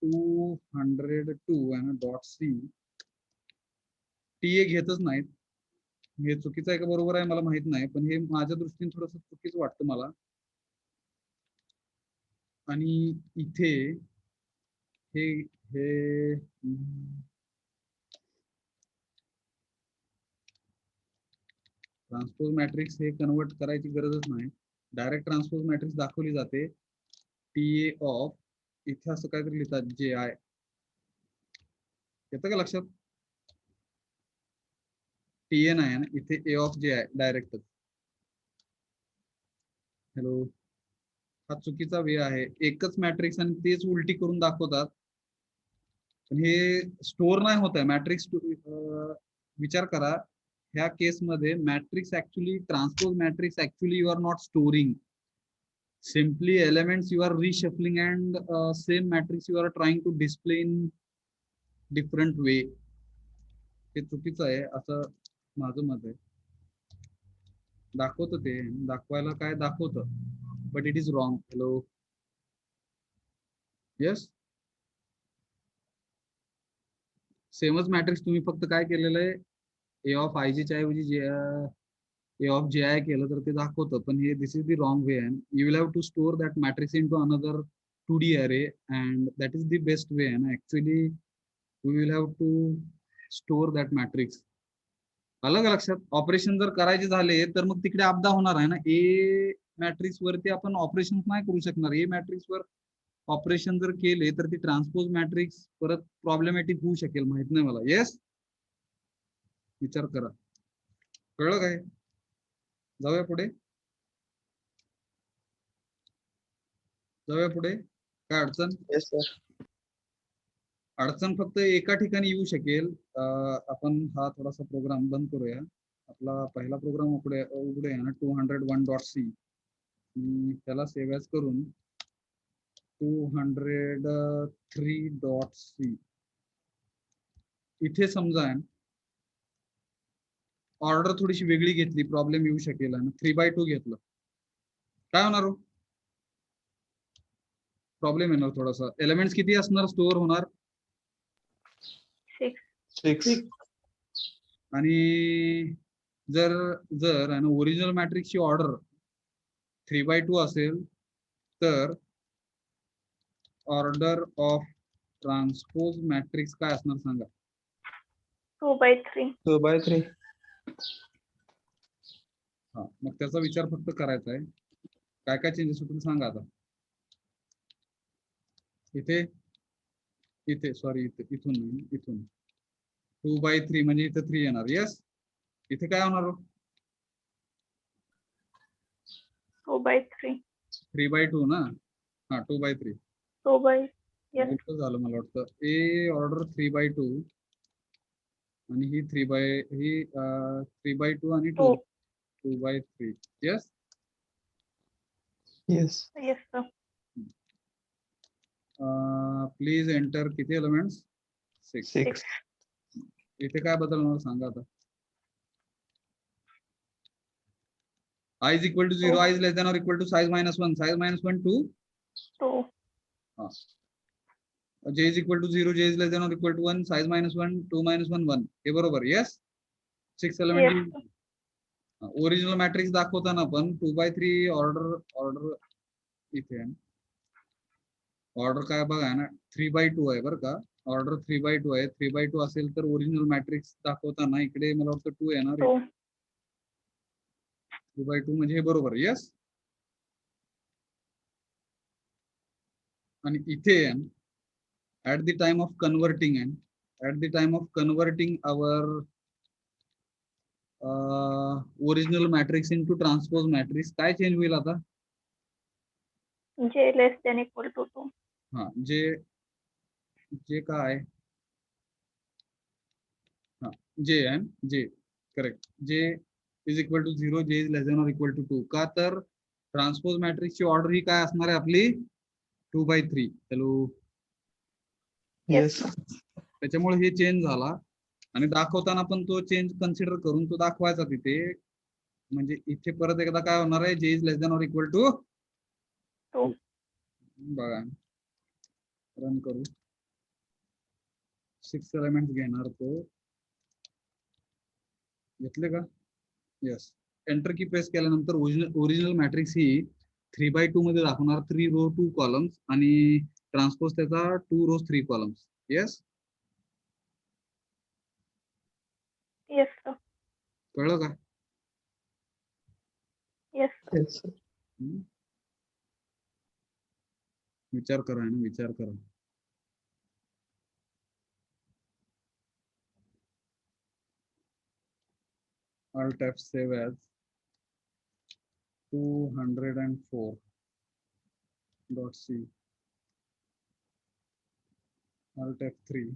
202.c TA घेतच नाहीत. हे चुकीचं आहे का बरोबर आहे मला माहित नाही, पण हे माझ्या दृष्टीने थोडंसं चुकीचं वाटतं मला. आणि इथे हे हे ट्रान्सपोज मॅट्रिक्स हे कन्वर्ट करायची गरजच नाही, डायरेक्ट ट्रान्सपोज मॅट्रिक्स दाखवली जाते. TA ऑफ, इथे असं काहीतरी लिहितात JI, येतं का लक्षात? TA नाही ना इथे, A of JI direct. Hello, हा चुकीचा वे आहे. एकच मॅट्रिक्स आणि तेच उलटी करून दाखवतात, पण हे स्टोअर नाही होत आहे मॅट्रिक्स. विचार करा, ह्या केसमध्ये matrix actually, transpose matrix actually you are not storing, simply elements you are reshuffling, and same matrix you are trying to display in different way. हे चुकीचं आहे असं माझं मत आहे. दाखवतं ते, दाखवायला काय दाखवतं, but it is wrong. Hello, yes, सेमच मॅट्रिक्स तुम्ही फक्त काय केलेलं आहे, A ऑफ IG च्या ऐवजी A of JI केलं तर ते दाखवतं, पण हे this is the wrong way, and you will have to store that matrix into another 2D array, and that is the best way. And actually we will have to store that matrix. अलग लक्षात, operation जर करायचे झाले तर मग तिकडे आपदा होणार आहे ना. ए मॅट्रिक्स वरती आपण ऑपरेशन नाही करू शकणार. ए मॅट्रिक्स वर ऑपरेशन जर केले तर ती ट्रान्सपोज मॅट्रिक्स परत प्रॉब्लेमॅटिक होऊ शकेल, माहित नाही मला. येस, विचार करा. कळलं काय? जाऊया पुढे. जाऊया पुढे. काय अडचण? Yes, sir. अडचण फक्त एका ठिकाणी येऊ शकेल. आपण हा थोडासा प्रोग्राम बंद करूया. आपला पहिला प्रोग्राम उघडूया ना 201.c. त्याला सेव्ह ॲज करून 203.c इथे समजा ऑर्डर थोडीशी वेगळी घेतली, प्रॉब्लेम येऊ शकेल. आणि 3/2 घेतलं, काय होणार हो? प्रॉब्लेम येणार थोडासा. एलिमेंट्स किती असणार स्टोअर होणार? 6. 6. आणि जर जर ओरिजिनल मॅट्रिक्सची ऑर्डर 3/2 असेल तर ऑर्डर ऑफ ट्रान्सपोज मॅट्रिक्स काय असणार सांगा? 2/3. 2/3. हा, मग त्याचा विचार फक्त करायचा आहे. काय काय चेंजेस होतील सांगा आता. इथे सॉरी, इथून 2/3 म्हणजे इथे 3 येणार. येस, इथे काय होणार? 2/3. 3/2 ना. हा, 2/3. 2/. Yes. उलट झालं मला वाटतं. ए ऑर्डर 3/2 आणि ही 3/2 आणि 2. 2/3. Yes. Yes. Yes, sir. Please enter किती एलिमेंट्स? 6. 6. इथे काय बदलणार सांगा आता. I is equal to 0, I is less than or equal to size minus 1, size minus 1 2. 2. J is equal to 0, J is less than or equal to 1, size minus 1, 2 minus 1 1. हे बरोबर. Yes. 6 Yes, element. sir. Original matrix दाखवताना पण 2/3 order इथे आहे. Order काय बघा ना, 3/2 आहे बरं का. ऑर्डर 3/2 आहे. 3/2 असेल तर ओरिजिनल मॅट्रिक्स दाखवताना इकडे मला वाटतं 2 येणार. 2. 2/2 म्हणजे हे बरोबर. येस. आणि इथे at the time of converting our original matrix into transpose matrix काय चेंज होईल आता? J less than equal to 2. हा, जे काय? हा, जे correct. J is equal to 0, J is less than or equal to 2. का तर ट्रान्सपोज मॅट्रिक्सची ऑर्डर ही काय असणार आहे आपली? 2/3. हॅलो. Yes. त्याच्यामुळे हे चेंज झाला. आणि दाखवताना पण तो चेंज कन्सिडर करून तो दाखवायचा तिथे. म्हणजे इथे परत एकदा काय होणार आहे? J is less than or equal to 2. बघा, रन करू. 6 एलिमेंट्स घेणार तो. घेतले का? येस. एंटर की प्रेस केल्यानंतर ओरिजिनल मॅट्रिक्स ही 3/2 मध्ये दाखवणार. 3 रो 2 कॉलम्स आणि ट्रान्सपोज त्याचा 2 रोज 3 कॉलम्स. येस. Yes, sir. कळलं का? Yes, sir. Yes, sir. विचार करा ना, विचार करा. Alt F save as 204.c. Alt F3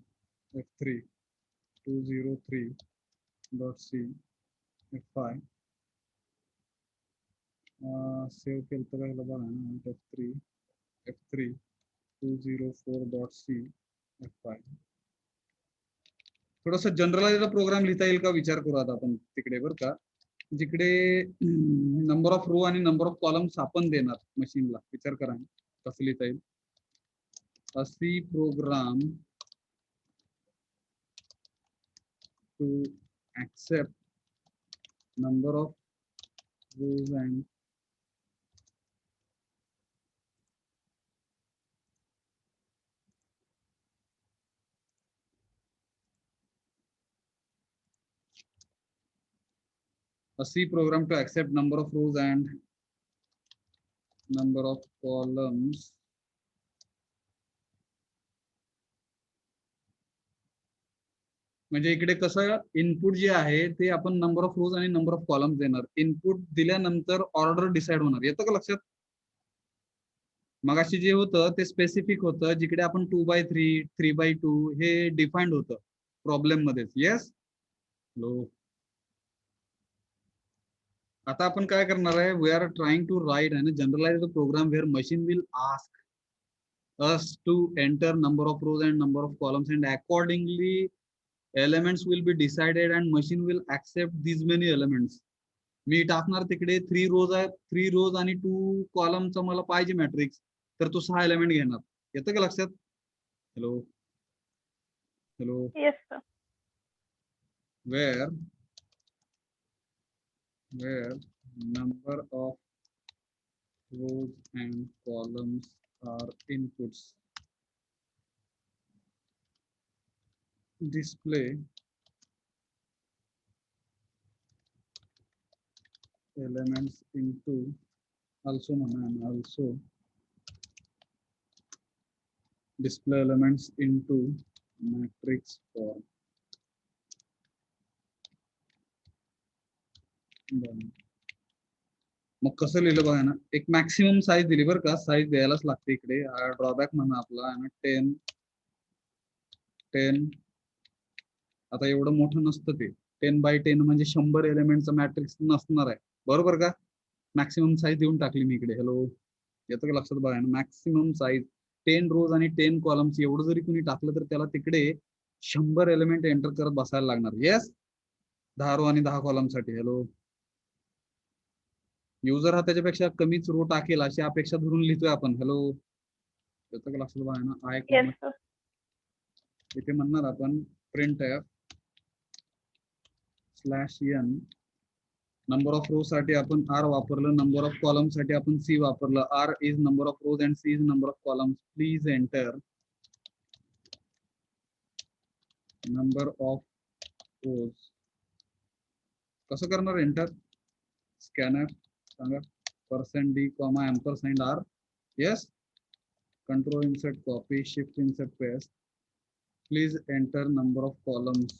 203.c. F5 save केलं तर बघा ना. Alt F3 204.c. F5 थोडासा जनरलाइज प्रोग्राम लिहिता येईल का? विचार करू आता आपण तिकडे बरं का. जिकडे नंबर ऑफ रो आणि नंबर ऑफ कॉलम्स आपण देणार मशीनला. विचार करा कसं लिहिता येईल. A C program to accept number of rows and a C program to accept number of rows and number of columns म्हणजे इकडे कसं इनपुट जे आहे ते आपण नंबर ऑफ रोज आणि नंबर ऑफ कॉलम्स देणार. इनपुट दिल्यानंतर ऑर्डर डिसाइड होणार. येतं का लक्षात? मगाशी जे होतं ते स्पेसिफिक होतं, जिकडे आपण 2/3 3/2 हे डिफाईन्ड होतं प्रॉब्लेम मध्येच. येस. लो. आता आपण काय करणार आहे, we are trying to write आणि generalise the program where machine will ask us to enter number of rows and number of columns, and accordingly elements will be decided and machine will accept these many elements. मी टाकणार तिकडे 3 रोज आहे, 3 रोज आणि 2 कॉलमचा मला पाहिजे matrix, तर तो 6 element घेणार. येतं का लक्षात? Hello hello. Yes, sir. where number of rows and columns are inputs, display elements into also display elements into matrix form. मग कसं लिहिलं बघा ना, एक मॅक्सिमम साईज दिली बरं का, साईज द्यायलाच लागते इकडे, ड्रॉबॅक म्हणा आपला 10. आता एवढं मोठं नसतं ते, 10/10 म्हणजे 100 एलिमेंटचं मॅट्रिक्स नसणार आहे, बरोबर का? मॅक्सिमम साईज देऊन टाकली मी इकडे. हॅलो, येतं का लक्षात बघा ना, मॅक्सिमम साईज 10 रोज आणि 10 कॉलम्स एवढं जरी कुणी टाकलं तर त्याला तिकडे 100 एलिमेंट एंटर करत बसायला लागणार. येस. 10 रो आणि 10 कॉलम साठी. हॅलो, युजर हा त्याच्यापेक्षा कमीच रो टाकेल अशी अपेक्षा धरून लिहितोय आपण. हॅलो, येतं का लक्षात बघा ना, Yes, sir. इथे म्हणणार आपण printf /n नंबर ऑफ रोज साठी आपण r वापरलं, नंबर ऑफ कॉलम साठी आपण c वापरलं. r is number of rows and c is number of columns. Please enter number of rows. कसं करणार एंटर? स्कॅनर सांगा, %d, %r. Yes. Control insert copy, shift insert paste. Please enter number of columns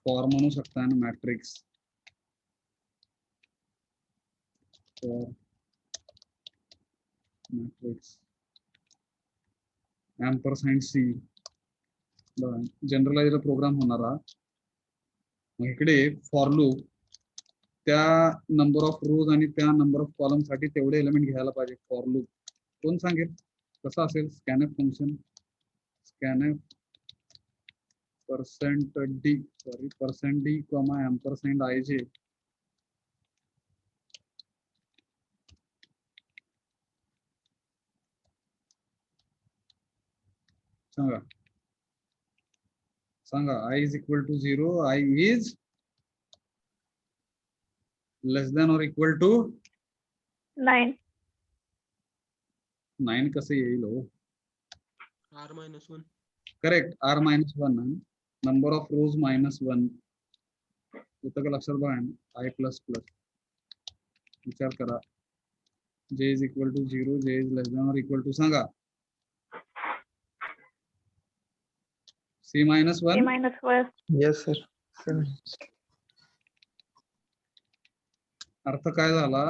for म्हणू शकता ना, matrix for matrix %c. Generalize program होणारा. मग इकडे for loop त्या नंबर ऑफ रोज आणि त्या नंबर ऑफ कॉलम साठी तेवढे एलिमेंट घ्यायला पाहिजे. फॉर लूप कोण सांगेल कसं असेल? Scanf function, scanf %d %ij. सांगा i is equal to 0, i is less than or equal to 9. 9 कसं येईल हो? R-1. Correct, r-1. Number of रोज -1. येतं का लक्षात बघा, i प्लस प्लस. विचार करा, j is equal to 0, j is less than or equal to सांगा c -1. C-1. Yes, sir. अर्थ काय झाला?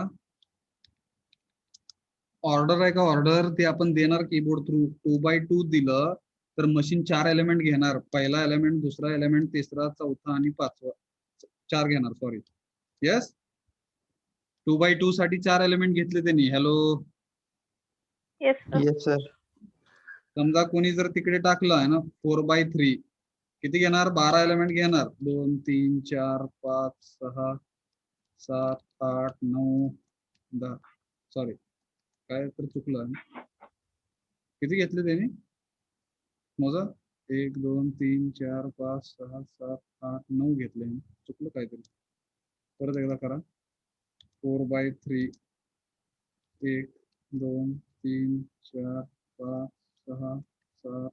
ऑर्डर आहे का ऑर्डर ते आपण देणार कीबोर्ड थ्रू. 2/2 दिलं तर मशीन 4 एलिमेंट घेणार, पहिला एलिमेंट, दुसरा एलिमेंट, तिसरा, चौथा आणि पाचवा. 4 घेणार, सॉरी. येस. 2/2 साठी 4 एलिमेंट घेतले त्यांनी. Hello, Yes, sir. Yes, sir. समजा कोणी जर तिकडे टाकलं आहे ना 4/3, किती घेणार? 12 एलिमेंट घेणार. 2 3 4 5 6 7 8 9 10. सॉरी, काय तर चुकलं. किती घेतले त्यांनी? मोजा. 1 2 3 4 5 6 7 8 9 घेतले. चुकलं काहीतरी, परत एकदा करा. 4/3 1 2 3 4 5 6 7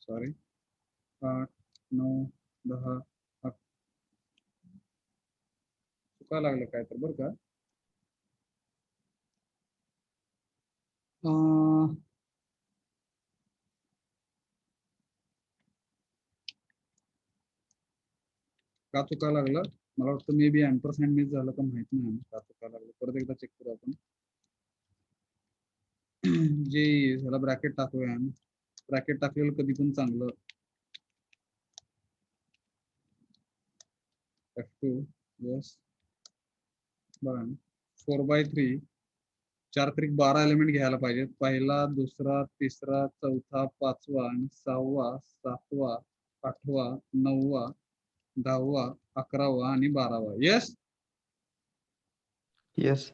सॉरी 8 9 10 चुका लागलं काय तर बरं का. का चुका लागलं? मला वाटतं मे बी अँपरसँड मिस झालं का माहित नाही का काय लागलं, परत एकदा चेक करू आपण. जे ह्याला ब्रॅकेट टाकूया, ब्रॅकेट टाकलेलं कधी पण चांगलं. F2 yes बघा 4/3 4 त्रिक 12 एलिमेंट घ्यायला पाहिजे. पहिला, दुसरा, तिसरा, चौथा, पाचवा आणि 6वा, 7वा, 8वा, 9वा, 10वा, 11वा आणि 12वा. Yes, Yes.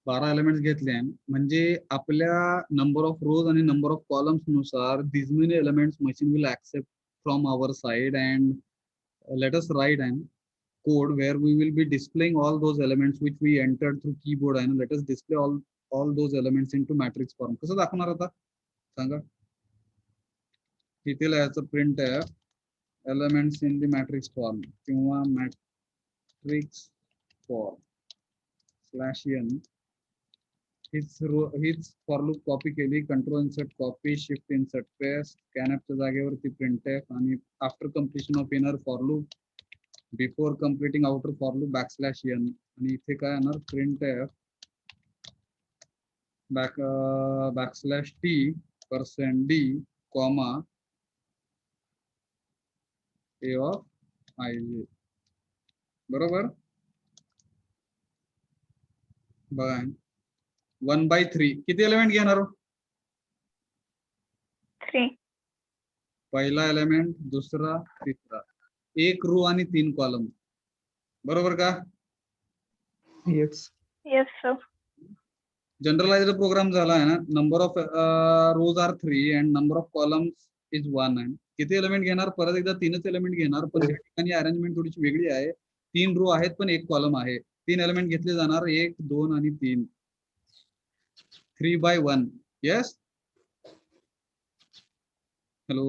12 एलिमेंट्स घेतले म्हणजे आपल्या नंबर ऑफ रोज आणि नंबर ऑफ कॉलम्स नुसार these many elements machine will accept from our side and let us write an code where we will be displaying all those elements which we entered through keyboard and let us display all those elements into matrix form. कसं दाखवणार आता सांगा. किती लिहायचं, print elements in the matrix form किंवा matrix form /n हीच for loop copy केली, control insert copy, shift insert paste, स्कॅनएफच्या जागेवरती printf आणि after completion of inner for loop before completing outer for loop /n आणि इथे काय येणार, printf /t%d comma a of ij. बरोबर. बघा 1/3 किती एलिमेंट घेणार, 3. पहिला एलिमेंट, दुसरा, तिसरा, एक रो आणि 3 कॉलम. बरोबर का. Yes. Yes sir. Generalized program झाला आहे ना. Number of rows are 3 and number of columns is 1 आहे. किती एलिमेंट घेणार, परत एकदा 3च एलिमेंट घेणार, पण त्या ठिकाणी अरेंजमेंट थोडीशी वेगळी आहे. 3 रो आहेत पण 1 कॉलम आहे. 3 एलिमेंट घेतले जाणार, 1, 2 आणि 3. 3/1. Yes. Hello.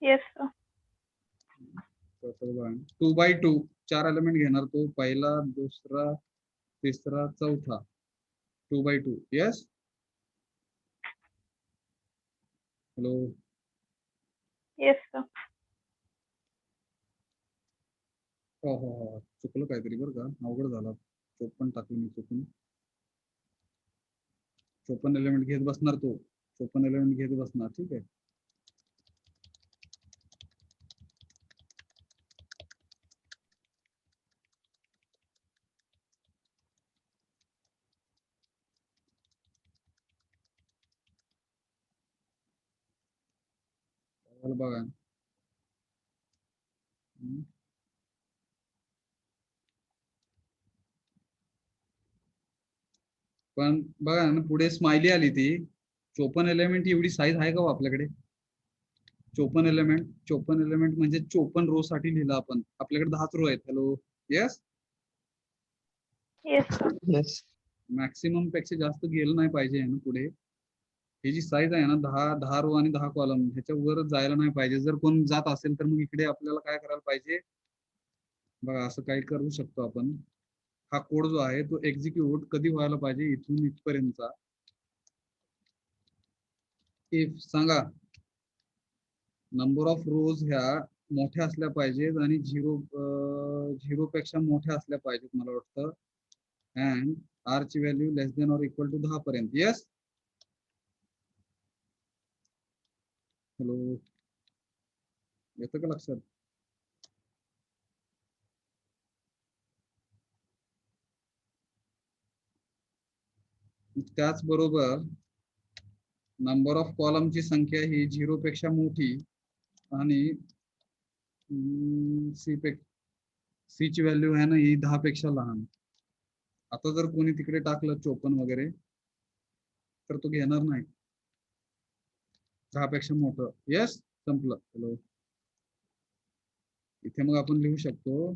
Yes sir. 2/2 4 element घेणार तो, पहिला, दुसरा, तिसरा, चौथा. 2/2. येस. हॅलो. Yes sir. हो हो हो, चुकलं काहीतरी बरं का, अवघड झाला. 54 टाकलं मी चुकून. 54 एलिमेंट घेत बसणार तो, 54 एलिमेंट घेत बसणार. ठीक आहे. बघा पण बघा ना, पुढे स्माइली आली ती. 54 एलिमेंट एवढी साईज आहे का हो आपल्याकडे. 54 एलिमेंट म्हणजे 54 रो साठी लिहिलं आपण, आपल्याकडे 10च रो आहेत. Hello. Yes. Yes sir. Yes. Maximum पेक्षा जास्त गेलं नाही पाहिजे ना पुढे. ही जी साईज आहे ना, 10 रो आणि 10 कॉलम, ह्याच्या वर जायला नाही पाहिजे. जर कोण जात असेल तर मग इकडे आपल्याला काय करायला पाहिजे बघा, असं काही करू शकतो आपण. हा कोड जो आहे तो एक्झिक्यूट कधी व्हायला पाहिजे, इथून इथपर्यंतचा. इफ सांगा नंबर ऑफ रोज ह्या मोठ्या असल्या पाहिजेत आणि 0 पेक्षा मोठ्या असल्या पाहिजेत मला वाटतं. अँड आर ची value less than or equal to 10 पर्यंत. येस. हॅलो. येतं का लक्षात. त्याचबरोबर नंबर ऑफ कॉलमची संख्या ही 0 पेक्षा मोठी आणि सी ची व्हॅल्यू आहे ना ही 10 पेक्षा लहान. आता जर कोणी तिकडे टाकलं 54 वगैरे तर तो घेणार नाही, 10 पेक्षा मोठं. येस. संपलं. हॅलो. इथे मग आपण लिहू शकतो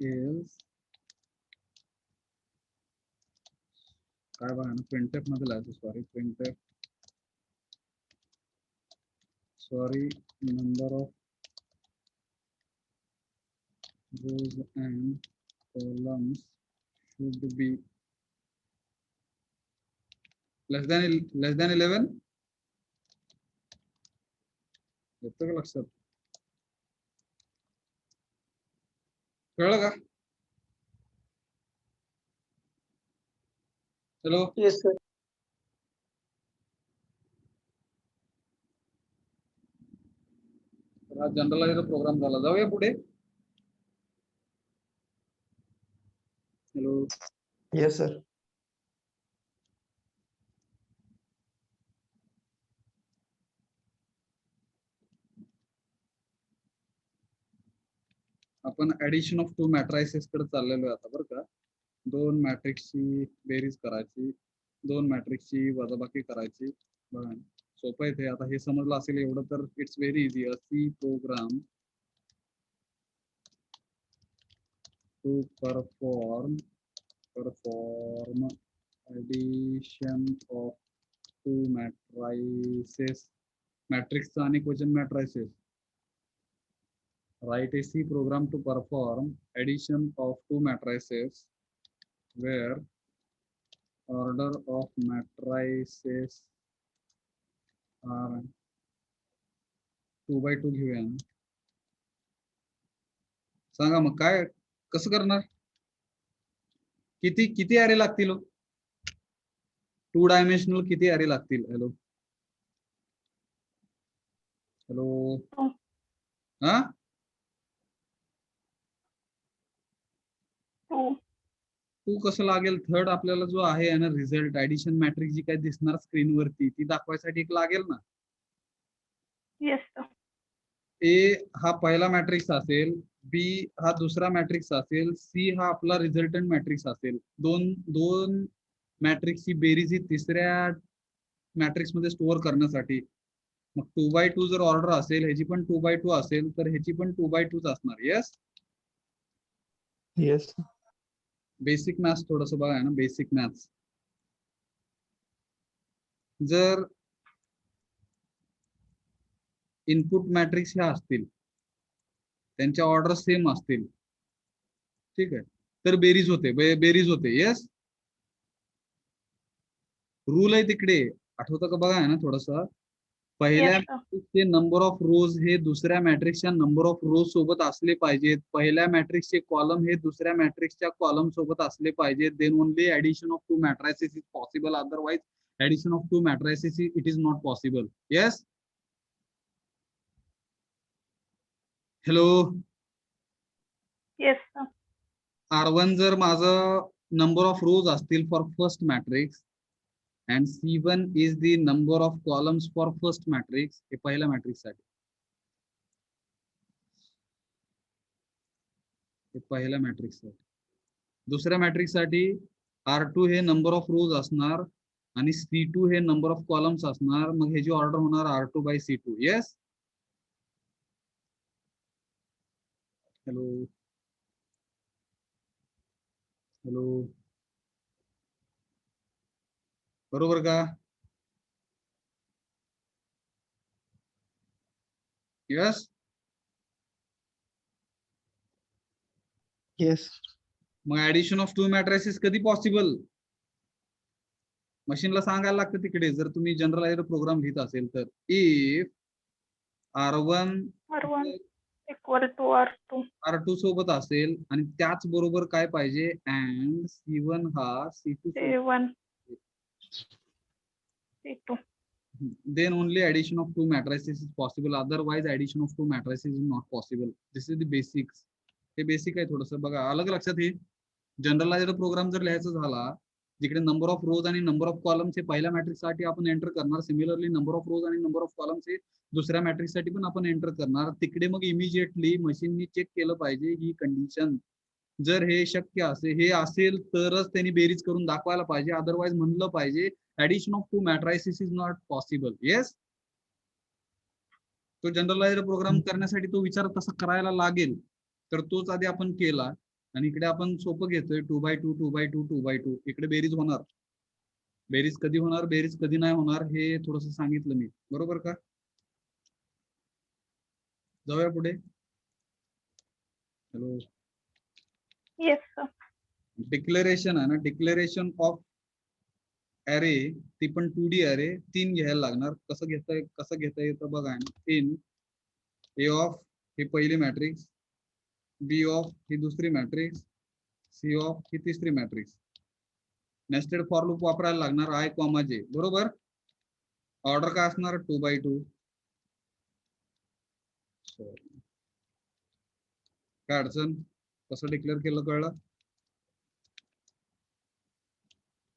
एल्स काय बघा ना, प्रिंटफ मध्ये लिहायचं. Sorry number of rows and columns should be less than 11. येतं का लक्षात. कळलं का? हॅलो. Yes, sir. हा जनरलाइज प्रोग्राम झाला. जाऊया पुढे. हॅलो. Yes, sir. आपण ऍडिशन ऑफ टू मॅट्रायसेस कडे चाललेलो आहे आता बरं का. दोन मॅट्रिक्सची बेरीज करायची, दोन मॅट्रिक्सची वजाबाकी करायची. बघा सोपं आहे ते. आता हे समजलं असेल एवढं तर it's very easy. A C program to perform addition of two matrices. मॅट्रिक्सचा आणि question matrices. Write a C program to perform addition of two matrices where order of matrices are 2 by 2 घेऊया. सांगा मग काय कसं करणार? किती किती ॲरे लागतील? 2 डायमेन्शनल किती ॲरे लागतील? Hello hello. हा 2 कसं लागेल? थर्ड आपल्याला जो आहे ना रिझल्ट ऍडिशन मॅट्रिक्स जी काय दिसणार स्क्रीन वरती ती दाखवायसाठी एक लागेल ना. येस. ए हा पहिला मॅट्रिक्स असेल, बी हा दुसरा मॅट्रिक्स असेल, सी हा आपला रिझल्टंट मॅट्रिक्स असेल. दोन मॅट्रिक्सची बेरीज ही तिसऱ्या मॅट्रिक्स मध्ये स्टोअर करण्यासाठी. मग 2 by 2 जर ऑर्डर असेल, ह्याची पण 2 by 2 असेल तर ह्याची पण 2 by 2 असणार. येस. Yes. बेसिक मॅथ्स थोडस बघा ना. बेसिक मॅथ्स जर इनपुट मॅट्रिक्स ह्या असतील, त्यांच्या ऑर्डर सेम असतील, ठीक आहे, तर बेरीज होते. बेरीज होते. येस. रूल आहे तिकडे, आठवतं का? बघा ना थोडस. पहिल्या Yes, sir. मॅट्रिक्सचे नंबर ऑफ रोज हे दुसऱ्या मॅट्रिक्सच्या नंबर ऑफ रोज सोबत असले पाहिजेत. पहिल्या मॅट्रिक्सचे कॉलम हे दुसऱ्या मॅट्रिक्सच्या कॉलम सोबत असले पाहिजेत. Then only addition of two matrices is possible. Otherwise addition of two matrices it is not possible. Yes. Hello. Yes, sir. R1 जर माझं नंबर ऑफ रोज असतील for first matrix and C1 is the number of columns for first matrix. हे पहिल्या matrix साठी. हे पहिल्या matrix साठी. दुसऱ्या मॅट्रिक्स साठी R2 हे नंबर ऑफ रोज असणार आणि C2 हे नंबर ऑफ कॉलम्स असणार. मग ह्याची ऑर्डर होणार R2 by C2. Yes. Hello hello. बरोबर का? यस. Yes. मग ऍडिशन ऑफ टू मॅट्रिसेस कधी पॉसिबल? मशीनला सांगायला लागतं तिकडे. जर तुम्ही जनरलाइज्ड प्रोग्राम लिहित असेल तर if R1 R1 equal to R2. R2 सोबत असेल आणि त्याच बरोबर काय पाहिजे? अँड C1 हा C2 C1 C2. then only addition of two matrices is possible. Otherwise addition of two matrices is not possible. This is the basics. हे basic आहे थोडंसं बघा. अलग लक्षात येईल. जनरलाइज्ड प्रोग्राम जर लिहायचा झाला, जिकडे नंबर ऑफ रोज आणि नंबर ऑफ कॉलम्स हे पहिल्या मॅट्रिक्स साठी आपण एंटर करणार. सिमिलरली नंबर ऑफ रोज आणि नंबर ऑफ कॉलम्स हे दुसऱ्या मॅट्रिक्स साठी पण आपण एंटर करणार. तिकडे मग इमिजिएटली मशीननी चेक केलं पाहिजे ही कंडिशन. जर हे शक्य असेल, हे असेल तरच त्यांनी बेरीज करून दाखवायला पाहिजे. अदरवाइज म्हणलं पाहिजे addition of two matrices is not possible. Yes. तो जनरलाइज्ड प्रोग्राम करण्यासाठी तो विचार तसा करायला लागेल. तर तोच आधी आपण केला आणि इकडे आपण सोपं घेतोय 2 by 2 2 by 2 2 by 2. इकडे बेरीज होणार. बेरीज कधी होणार, बेरीज कधी नाही होणार हे थोडस सांगितलं मी. बरोबर का? जाऊया पुढे. हॅलो. Yes, sir. डिक्लेरेशन आहे ना. डिक्लेरेशन ऑफ ॲरे ती पण 2D ॲरे 3 घ्यायला लागणार. कसं घेता येतं बघा. इन ए ऑफ हे पहिली मॅट्रिक्स, बी ऑफ ही दुसरी मॅट्रिक्स, सी ऑफ ही तिसरी मॅट्रिक्स. नेस्टेड फॉर लूप वापरायला लागणार आय कॉमा जे, बरोबर. ऑर्डर काय असणार 2x2. काय अडचण, कसं डिक्लेअर केलं कळलं.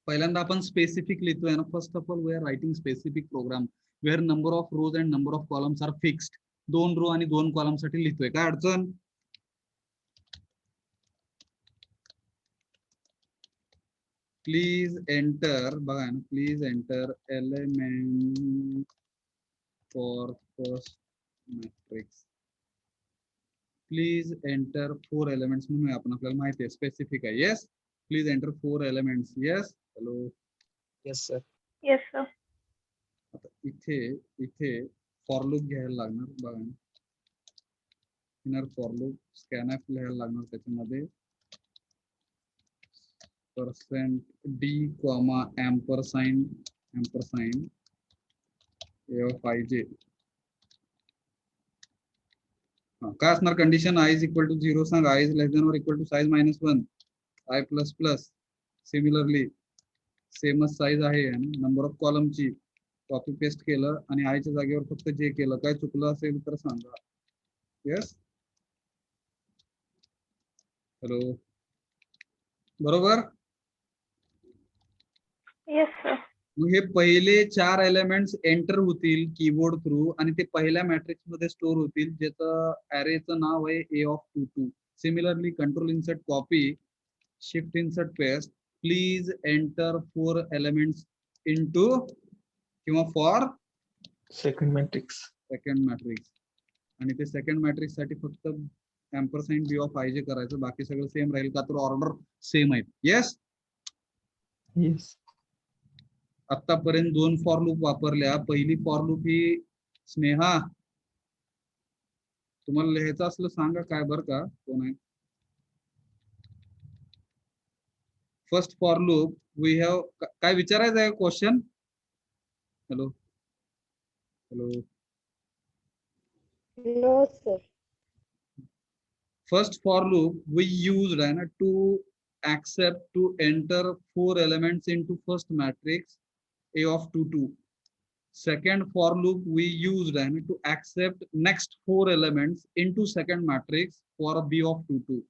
पहिल्यांदा आपण स्पेसिफिक लिहितोय ना. First of all we are writing specific program where number of rows and number of columns are fixed. 2 row आणि 2 कॉलम साठी लिहितोय. काय अडचण. प्लीज एंटर, बघा ना, please enter element for first matrix. Please enter 4 elements म्हणून आपण, आपल्याला माहिती आहे स्पेसिफिक आहे. Yes, please enter 4 elements. Yes, hello. Yes, sir. Yes sir. आता इथे फॉर लूप घ्यायला लागणार. बघा इनर फॉर लूप स्कॅनएफ लिहायला लागणार. त्याच्यामध्ये percent D comma ampersand F I J. काय असणार condition. I is equal to 0 सांग. I is less than or equal to size -1 I plus plus. Similarly सेमच साईज आहे. नंबर ऑफ कॉलमची copy paste केलं आणि आयच्या जागेवर फक्त जे केलं. काय चुकलं असेल तर सांगा. येस, हॅलो, बरोबर. Yes sir. मग हे पहिले 4 एलिमेंट्स एंटर होतील कीबोर्ड थ्रू आणि ते पहिल्या मॅट्रिक्स मध्ये स्टोर होतील, ज्याचं अरेचं नाव आहे A of 22. Similarly control insert copy, shift insert paste. Please enter 4 elements into किंवा for Second matrix. Second matrix. आणि ते सेकंड मॅट्रिक्स साठी फक्त एम्परसाइन बी ऑफ आय जे करायचं. बाकी सगळं सेम राहील का तर ऑर्डर सेम आहेत. Yes, Yes. आतापर्यंत 2 फॉर लूप वापरल्या. पहिली फॉर लूप ही स्नेहा, तुम्हाला लिहायचं असलं सांगा काय बरं का. कोण आहे. First for loop we have, काय विचारायचं आहे question. Hello hello. No, sir. First for loop we used to accept to enter 4 elements into first matrix A of 22. Second for loop we used to accept next 4 elements into second matrix for a B of 22.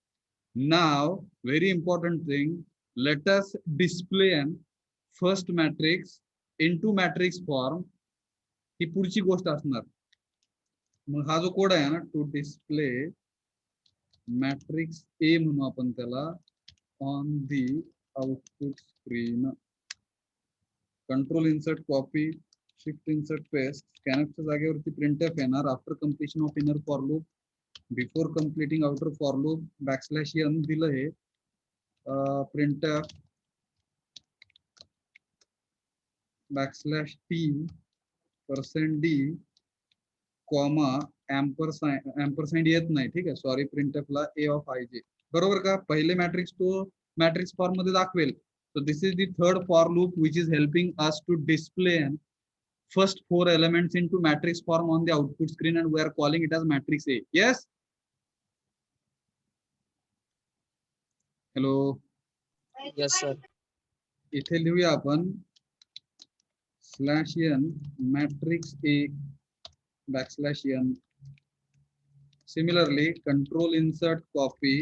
Now very important thing, let us display an first matrix into matrix form. ही पुढची गोष्ट असणार. मग हा जो code आहे ना, to display matrix ए म्हणू आपण त्याला on the output screen. Control insert copy, shift insert paste. स्कॅनएफच्या जागेवरती प्रिंटएफ येणार. After completion of inner for loop, before completing outer for loop, \n दिलं हे. Printf \t %d comma ampersand येत नाही. ठीक आहे, सॉरी. प्रिंटएफला ए ऑफ आय जे, बरोबर का. पहिले मॅट्रिक्स तो मॅट्रिक्स फॉर्म मध्ये दाखवेल. So this is the third for loop which is helping us to display first 4 elements into matrix form on the output screen and we are calling it as matrix A. Yes, hello. Yes, sir. इथे लिहूया आपण /n matrix A \n. Similarly, control insert copy,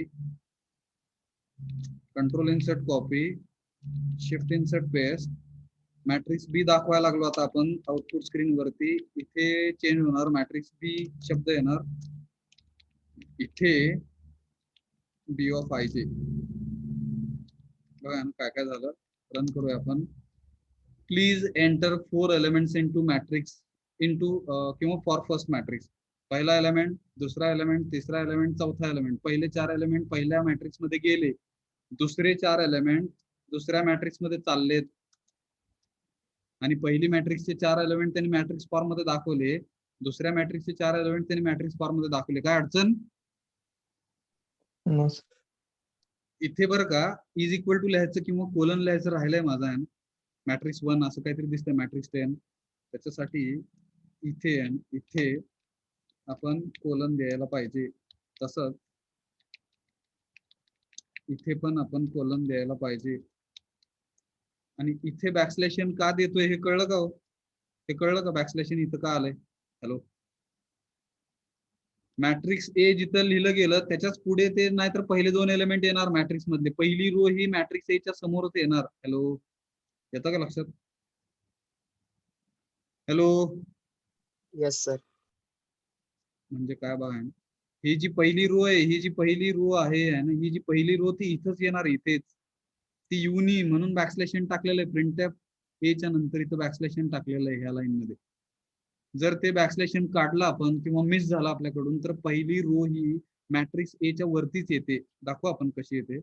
shift insert paste. Matrix B दाखवायला लागलो आता आपण output screen वरती. इथे change होणार. मॅट्रिक्स बी शब्द येणार. इथे बी ऑफ आय जे. बघा काय काय झालं. रन करूया आपण. Please enter 4 elements into matrix किंवा फॉर फर्स्ट मॅट्रिक्स. पहिला एलिमेंट, दुसरा एलिमेंट, तिसरा एलिमेंट, चौथा एलिमेंट. पहिले 4 एलिमेंट पहिल्या मॅट्रिक्स मध्ये गेले. दुसरे 4 एलिमेंट दुसऱ्या मॅट्रिक्स मध्ये चाललेत. आणि पहिली मॅट्रिक्सचे 4 एलिमेंट त्यांनी मॅट्रिक्स फॉर्म मध्ये दाखवले. दुसऱ्या मॅट्रिक्सचे 4 एलिमेंट त्यांनी मॅट्रिक्स फॉर्म मध्ये दाखवले. काय अडचण. No, sir. इथे बरं का इज इक्वल टू लिहायचं किंवा कोलन लिहायचं राहिलंय माझा. मॅट्रिक्स 1 असं काहीतरी दिसतंय. मॅट्रिक्स 10 त्याच्यासाठी इथे आपण कोलन द्यायला पाहिजे. तसंच इथे पण आपण कोलन द्यायला पाहिजे. आणि इथे बॅकस्लॅशन का देतोय हे कळलं का हो? हे कळलं का बॅकस्लॅशन इथं का आलंय? हॅलो, मॅट्रिक्स ए जिथं लिहिलं गेलं त्याच्याच पुढे ते नाहीतर पहिले दोन एलिमेंट येणार मॅट्रिक्स मधले. पहिली रो ही मॅट्रिक्स एच्या समोरच येणार. हॅलो, येतं का लक्षात? Hello, Yes, sir. म्हणजे काय बघा, ही जी पहिली रो आहे, ही जी पहिली रो आहे ना, ही जी पहिली रो ती इथंच येणार, इथेच ती युनी, म्हणून बॅकस्लॅशन टाकलेलं आहे. प्रिंटएफ एच्या नंतर इथं बॅकस्लॅशन टाकलेलं आहे ह्या लाईन मध्ये. जर ते बॅकस्लॅशन काढलं आपण किंवा मिस झालं आपल्याकडून, तर पहिली रो ही मॅट्रिक्स एच्या वरतीच येते. दाखवू आपण कशी येते.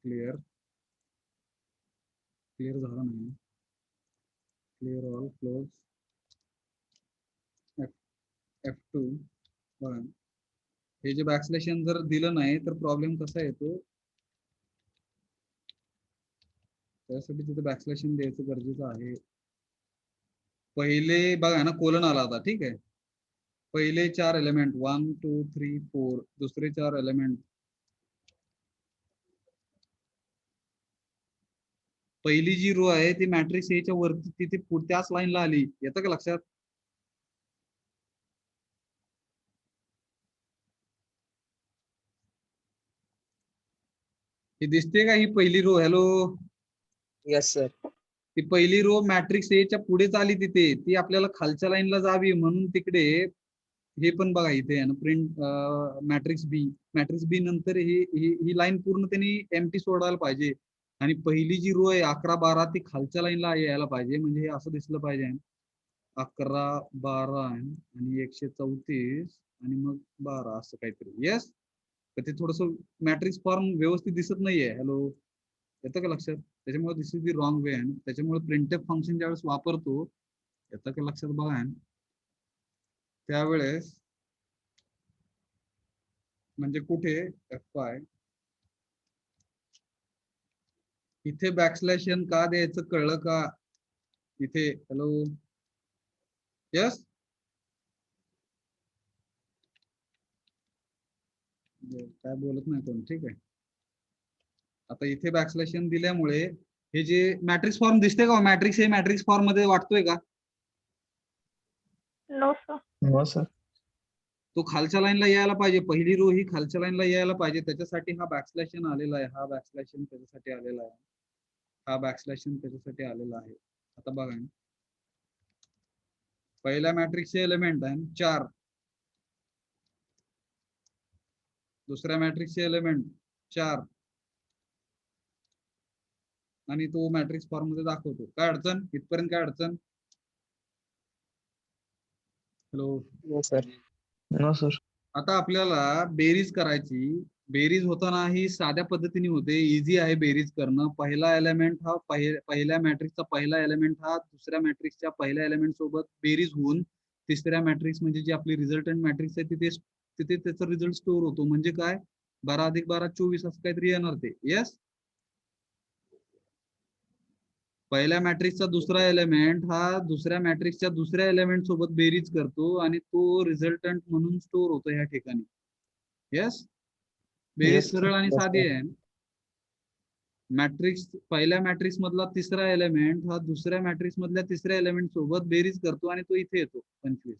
क्लिअर क्लिअर झालं नाही. Clear all, close, F2. बघा, हे जे बॅकस्लॅशन जर दिलं नाही तर प्रॉब्लेम कसा येतो, त्यासाठी तिथे बॅकस्लॅशन द्यायचं गरजेचं आहे. पहिले बघा ना, कोलन आला होता, ठीक आहे. पहिले 4 एलिमेंट 1 2 3 4, दुसरे 4 एलिमेंट, पहिली जी रो आहे ती मॅट्रिक्स एच्या वरती तिथे त्याच लाईनला आली. येतं का लक्षात? ही दिसते का ही पहिली रो? Hello, Yes, sir. ती पहिली रो मॅट्रिक्स एच्या पुढेच आली तिथे. ती आपल्याला खालच्या लाईनला जावी म्हणून तिकडे हे पण बघा इथे आहे ना, प्रिंट मॅट्रिक्स बी नंतर ही लाईन पूर्ण त्यांनी एम्प्टी सोडायला पाहिजे. आणि पहिली जी रो आहे 11 12 ती खालच्या लाईनला यायला पाहिजे. म्हणजे हे असं दिसलं पाहिजे, 11 12 आणि 134 आणि मग 12 असं काहीतरी. येस, तर ते थोडस मॅट्रिक्स फॉर्म व्यवस्थित दिसत नाहीये. हॅलो, येतं का लक्षात? त्याच्यामुळे दिस इज दी रॉंग वे आहे. त्याच्यामुळे प्रिंटएफ फंक्शन ज्यावेळेस वापरतो, येतं का लक्षात बघा, त्यावेळेस म्हणजे कुठे F5 इथे बॅकस्लॅशन का द्यायचं कळलं का? इथे हॅलो, यस, काय बोलत नाही कोण, ठीक आहे. आता इथे बॅकस्लॅशन दिल्यामुळे हे जे मॅट्रिक्स फॉर्म दिसते का, मॅट्रिक्स हे मॅट्रिक्स फॉर्म मध्ये वाटतोय का? No sir. No, sir. तो खालच्या लाईनला यायला पाहिजे. पहिली रो ही खालच्या लाईनला यायला पाहिजे. त्याच्यासाठी हा बॅकस्लॅशन आलेला आहे. हा बॅकस्लॅशन त्याच्यासाठी आलेला आहे. हा बॅकस्लॅशन त्याच्यासाठी आलेला आहे. आता बघा, पहिल्या मॅट्रिक्सचे एलिमेंट आहे 4, दुसऱ्या मॅट्रिक्सचे एलिमेंट 4, आणि तो मॅट्रिक्स फॉर्म मध्ये दाखवतो. काय अडचण इथपर्यंत? काय अडचण? Hello, No, sir. No, sir. आता आपल्याला बेरीज करायची. बेरीज होताना ही साध्या पद्धतीने होते, इझी आहे बेरीज करणं. पहिला एलिमेंट हा पहिल्या मॅट्रिक्सचा पहिला एलिमेंट हा दुसऱ्या मॅट्रिक्सच्या पहिल्या एलिमेंट सोबत बेरीज होऊन तिसऱ्या मॅट्रिक्स म्हणजे जी आपली रिझल्टंट मॅट्रिक्स आहे तिथे त्याचा रिझल्ट स्टोअर होतो. म्हणजे काय, 12 + 12 24 असं काहीतरी येणार ते. येस, पहिल्या मॅट्रिक्सचा दुसरा एलिमेंट हा दुसऱ्या मॅट्रिक्सच्या दुसऱ्या एलिमेंट सोबत बेरीज करतो आणि तो रिझल्टंट म्हणून स्टोअर होतो ह्या ठिकाणी. येस, बेरीज Yes, सरळ आणि yes, साधी sir. आहे. मॅट्रिक्स पहिल्या मॅट्रिक्स मधला तिसरा एलिमेंट हा दुसऱ्या मॅट्रिक्स मधल्या तिसऱ्या एलिमेंट सोबत बेरीज करतो आणि तो इथे येतो 25.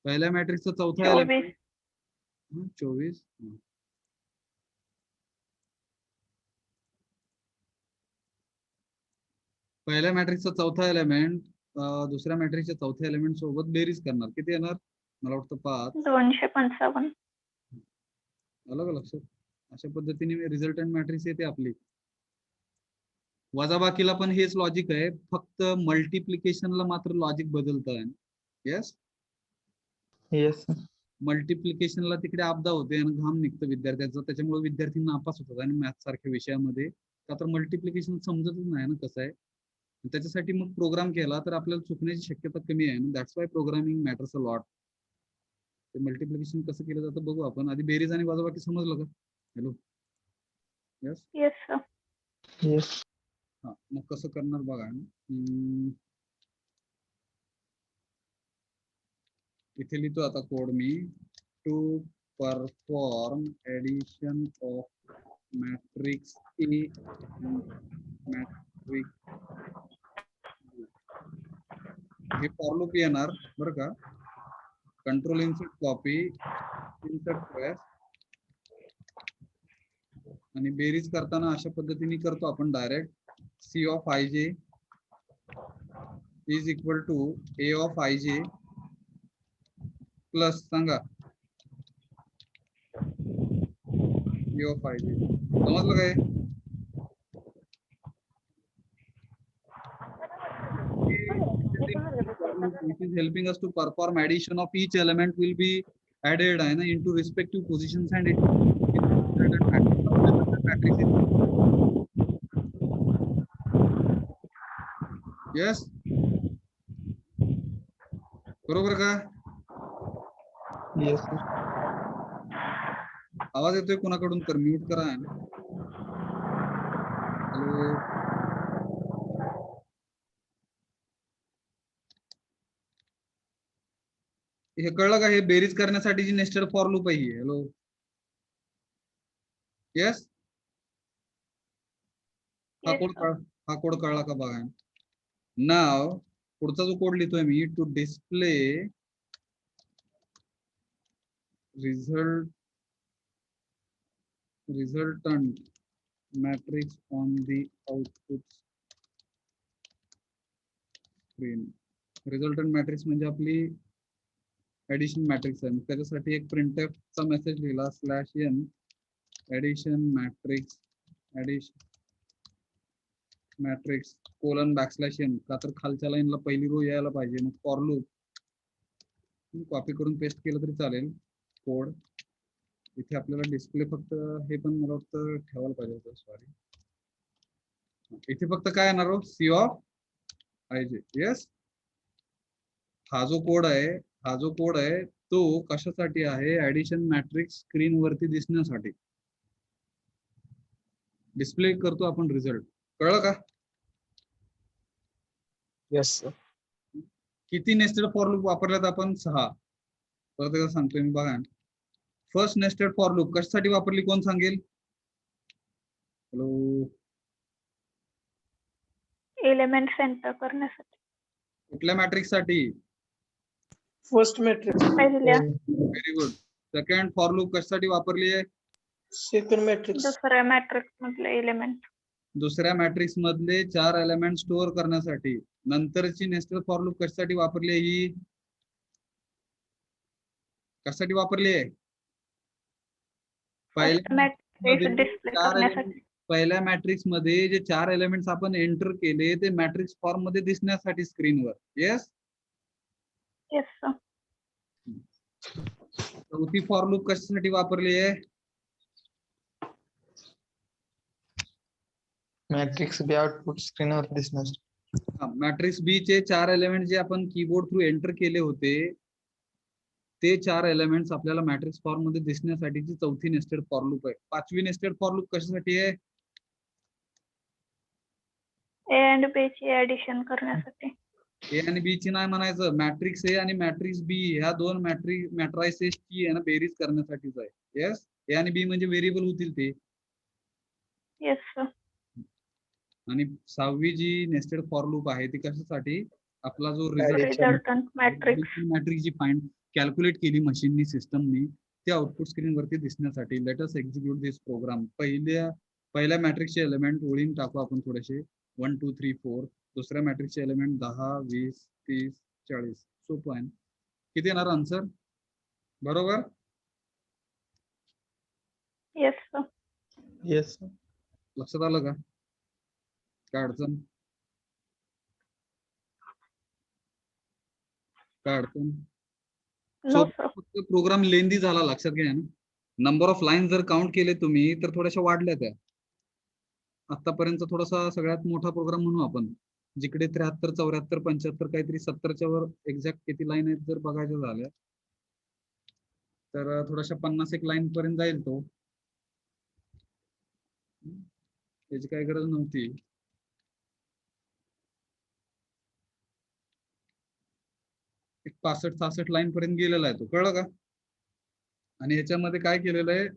पहिल्या मॅट्रिक्सचा चौथा 24. एलिमेंट 24. पहिल्या मॅट्रिक्सचा चौथा एलिमेंट दुसऱ्या मॅट्रिक्सच्या चौथ्या एलिमेंट सोबत बेरीज करणार. किती येणार? मला वाटतं 5. 255. अलग लक्षात. अशा पद्धतीने रिझल्टंट मॅट्रिक्स येते आपली. वजाबाकीला पण हेच लॉजिक आहे, फक्त मल्टिप्लिकेशनला मात्र लॉजिक बदलत आहे. Yes, Yes, sir. मल्टिप्लिकेशनला तिकडे आपदा होते आणि घाम निघतं विद्यार्थ्यांचा. त्याच्यामुळे विद्यार्थी नापास होतात आणि मॅथ सारख्या विषयामध्ये. का तर मल्टिप्लिकेशन समजतच नाही ना कसं आहे. त्याच्यासाठी मग प्रोग्राम केला तर आपल्याला चुकण्याची शक्यता कमी आहे. That's why programming matters a lot. ते मल्टिप्लिकेशन कसं केलं जातं बघू आपण. आधी बेरीज आणि वजाबाकी समजलं का? Hello, yes, yes sir. Yes. हा, मग कसं करणार बघा. इथे लिहितो आता code me. to perform addition of matrix A and matrix B. हे फॉर लूप येणार बरं का. Control insert copy insert press आणि बेरीज करताना अशा पद्धतीने करतो आपण direct. C of I J is equal to A of I J plus सांगा ए ऑफ आय जे. समजलं काय? Which is helping us to perform addition of each element will be added into respective positions and it matrix. Yes, बरोबर का? Yes, sir. आवाज येतोय कोणाकडून तर म्यूट करा. हॅलो, हे कळलं का? हे बेरीज करण्यासाठी जी नेस्टेड फॉर लूप आहे. हॅलो, येस, हा Yes, कोड sir. हा कोड कळला का बघा. नाव पुढचा जो कोड लिहितोय मी, to display resultant matrix on the output screen. Resultant matrix म्हणजे आपली ऍडिशन मॅट्रिक्स आहे. त्याच्यासाठी एक printf चा मेसेज लिहिला /n ऍडिशन मॅट्रिक्स :\n का तर खालच्या लाईनला पहिली रो यायला पाहिजे. मग फॉर लूप कॉपी करून पेस्ट केलं तरी चालेल कोड. इथे आपल्याला डिस्प्ले फक्त हे पण मला वाटतं ठेवायला पाहिजे होतं. सॉरी, इथे फक्त काय येणार हो, सी ऑफ आय जे. येस, हा जो कोड आहे तो कशासाठी आहे? ऍडिशन मॅट्रिक्स स्क्रीन वरती दिसण्यासाठी डिस्प्ले करतो आपण रिझल्ट. कळलं का? Yes, sir. किती नेस्टेड फॉर लूप वापरल्यात आपण? 6. परत एकदा सांगतोय मी बघा. फर्स्ट नेस्टेड फॉर लूप कशासाठी वापरली कोण सांगेल? हॅलो, एलिमेंट सेंटर करण्यासाठी. कुठल्या मॅट्रिक्स साठी? First matrix. पहिल्या very good. Second for loop कशासाठी वापरली आहे? Second matrix. दुसऱ्या मॅट्रिक्स मधले एलिमेंट. दुसऱ्या मॅट्रिक्स मधले 4 एलिमेंट स्टोअर करण्यासाठी. नंतरची नेस्टेड फॉर लूप कशासाठी वापरली आहे? ही कशासाठी वापरली आहे? पहिल्या मॅट्रिक्स मध्ये जे 4 एलिमेंट्स आपण एंटर केले ते मॅट्रिक्स फॉर्म मध्ये दिसण्यासाठी स्क्रीनवर. Yes, yes sir. चौथी फॉर लूप कशासाठी वापरली आहे? Matrix B output screen वर दिसणार. मॅट्रिक्स बी चे 4 एलिमेंट जे आपण कीबोर्ड थ्रू एंटर केले होते ते 4 एलिमेंट्स आपल्याला मॅट्रिक्स फॉर्म मध्ये दिसण्यासाठीची चौथी नेस्टेड फॉर लूप आहे. पाचवी नेस्टेड फॉर लूप कशासाठी आहे? ए अँड बी ची ऍडिशन करण्यासाठी. ए आणि बी ची नाही म्हणायचं, मॅट्रिक्स ए आणि मॅट्रिक्स बी ह्या दोन मॅट्रायसेसची आहे ना बेरीज करण्यासाठीच आहे. येस, ए आणि बी म्हणजे व्हेरिएबल होतील ते. Yes sir. आणि 6वी जी नेस्टेड फॉर लूप आहे ती कशासाठी? आपला जो रिझल्टंट मॅट्रिक्स मॅट्रिक्स जी फाइंड कॅल्क्युलेट केली मशीननी सिस्टमनी ते आउटपुट स्क्रीन वरती दिसण्यासाठी. लेट अस एक्झिक्यूट दिस प्रोग्राम. पहिल्या मॅट्रिक्सचे एलिमेंट ओळीन टाकू आपण थोडेसे 1 2 3 4. दुसऱ्या मॅट्रिक्सचे एलिमेंट 10 20 30 40. सोपं आहे. किती येणार आन्सर? बरोबर. Yes sir. Yes, sir. लक्षात आलं का? काय अडचण? No sir. प्रोग्राम लेंदी झाला, लक्षात घ्या. नंबर ऑफ लाईन जर काउंट केले तुम्ही तर थोड्याशा वाढल्या त्या. आतापर्यंत थोडासा सगळ्यात मोठा प्रोग्राम म्हणू आपण. जिकडे 73 74 75 काहीतरी 70च्या वर एक्झॅक्ट किती लाईन आहेत जर बघायच्या झाल्या तर थोडाशा 50 लाईन पर्यंत जाईल तो. त्याची काही गरज नव्हती. एक 65 66 लाईन पर्यंत गेलेला आहे तो. कळलं का? आणि ह्याच्यामध्ये काय केलेलं आहे,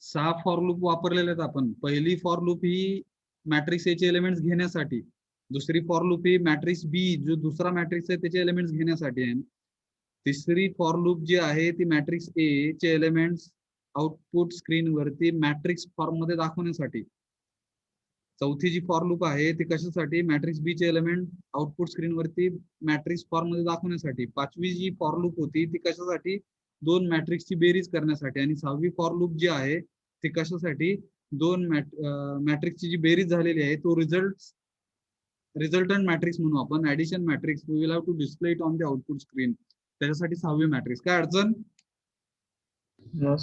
6 फॉर लूप वापरलेले आहेत आपण. पहिली फॉर लूप ही मॅट्रिक्स ए चे एलिमेंट्स घेण्यासाठी, दुसरी फॉर लूप ही मॅट्रिक्स बी जो दुसरा मॅट्रिक्स आहे त्याचे एलिमेंट्स घेण्यासाठी आहे, तिसरी फॉर लूप जी आहे ती मॅट्रिक्स ए चे एलिमेंट्स आउटपुट स्क्रीन वरती मॅट्रिक्स फॉर्म मध्ये दाखवण्यासाठी, चौथी जी फॉर लूप आहे ती कशासाठी, मॅट्रिक्स बी चे एलिमेंट आउटपुट स्क्रीन वरती मॅट्रिक्स फॉर्म मध्ये दाखवण्यासाठी, पाचवी जी फॉर लूप होती ती कशासाठी, दोन मॅट्रिक्सची बेरीज करण्यासाठी, आणि सहावी फॉर लूप जी आहे ती कशासाठी, दोन मॅट्रिक्सची जी बेरीज झालेली आहे तो रिझल्टंट मॅट्रिक्स म्हणू आपण, addition matrix, we will have to display it on the output screen, त्याच्यासाठी सहावी मॅट्रिक्स. काय अडचण? No.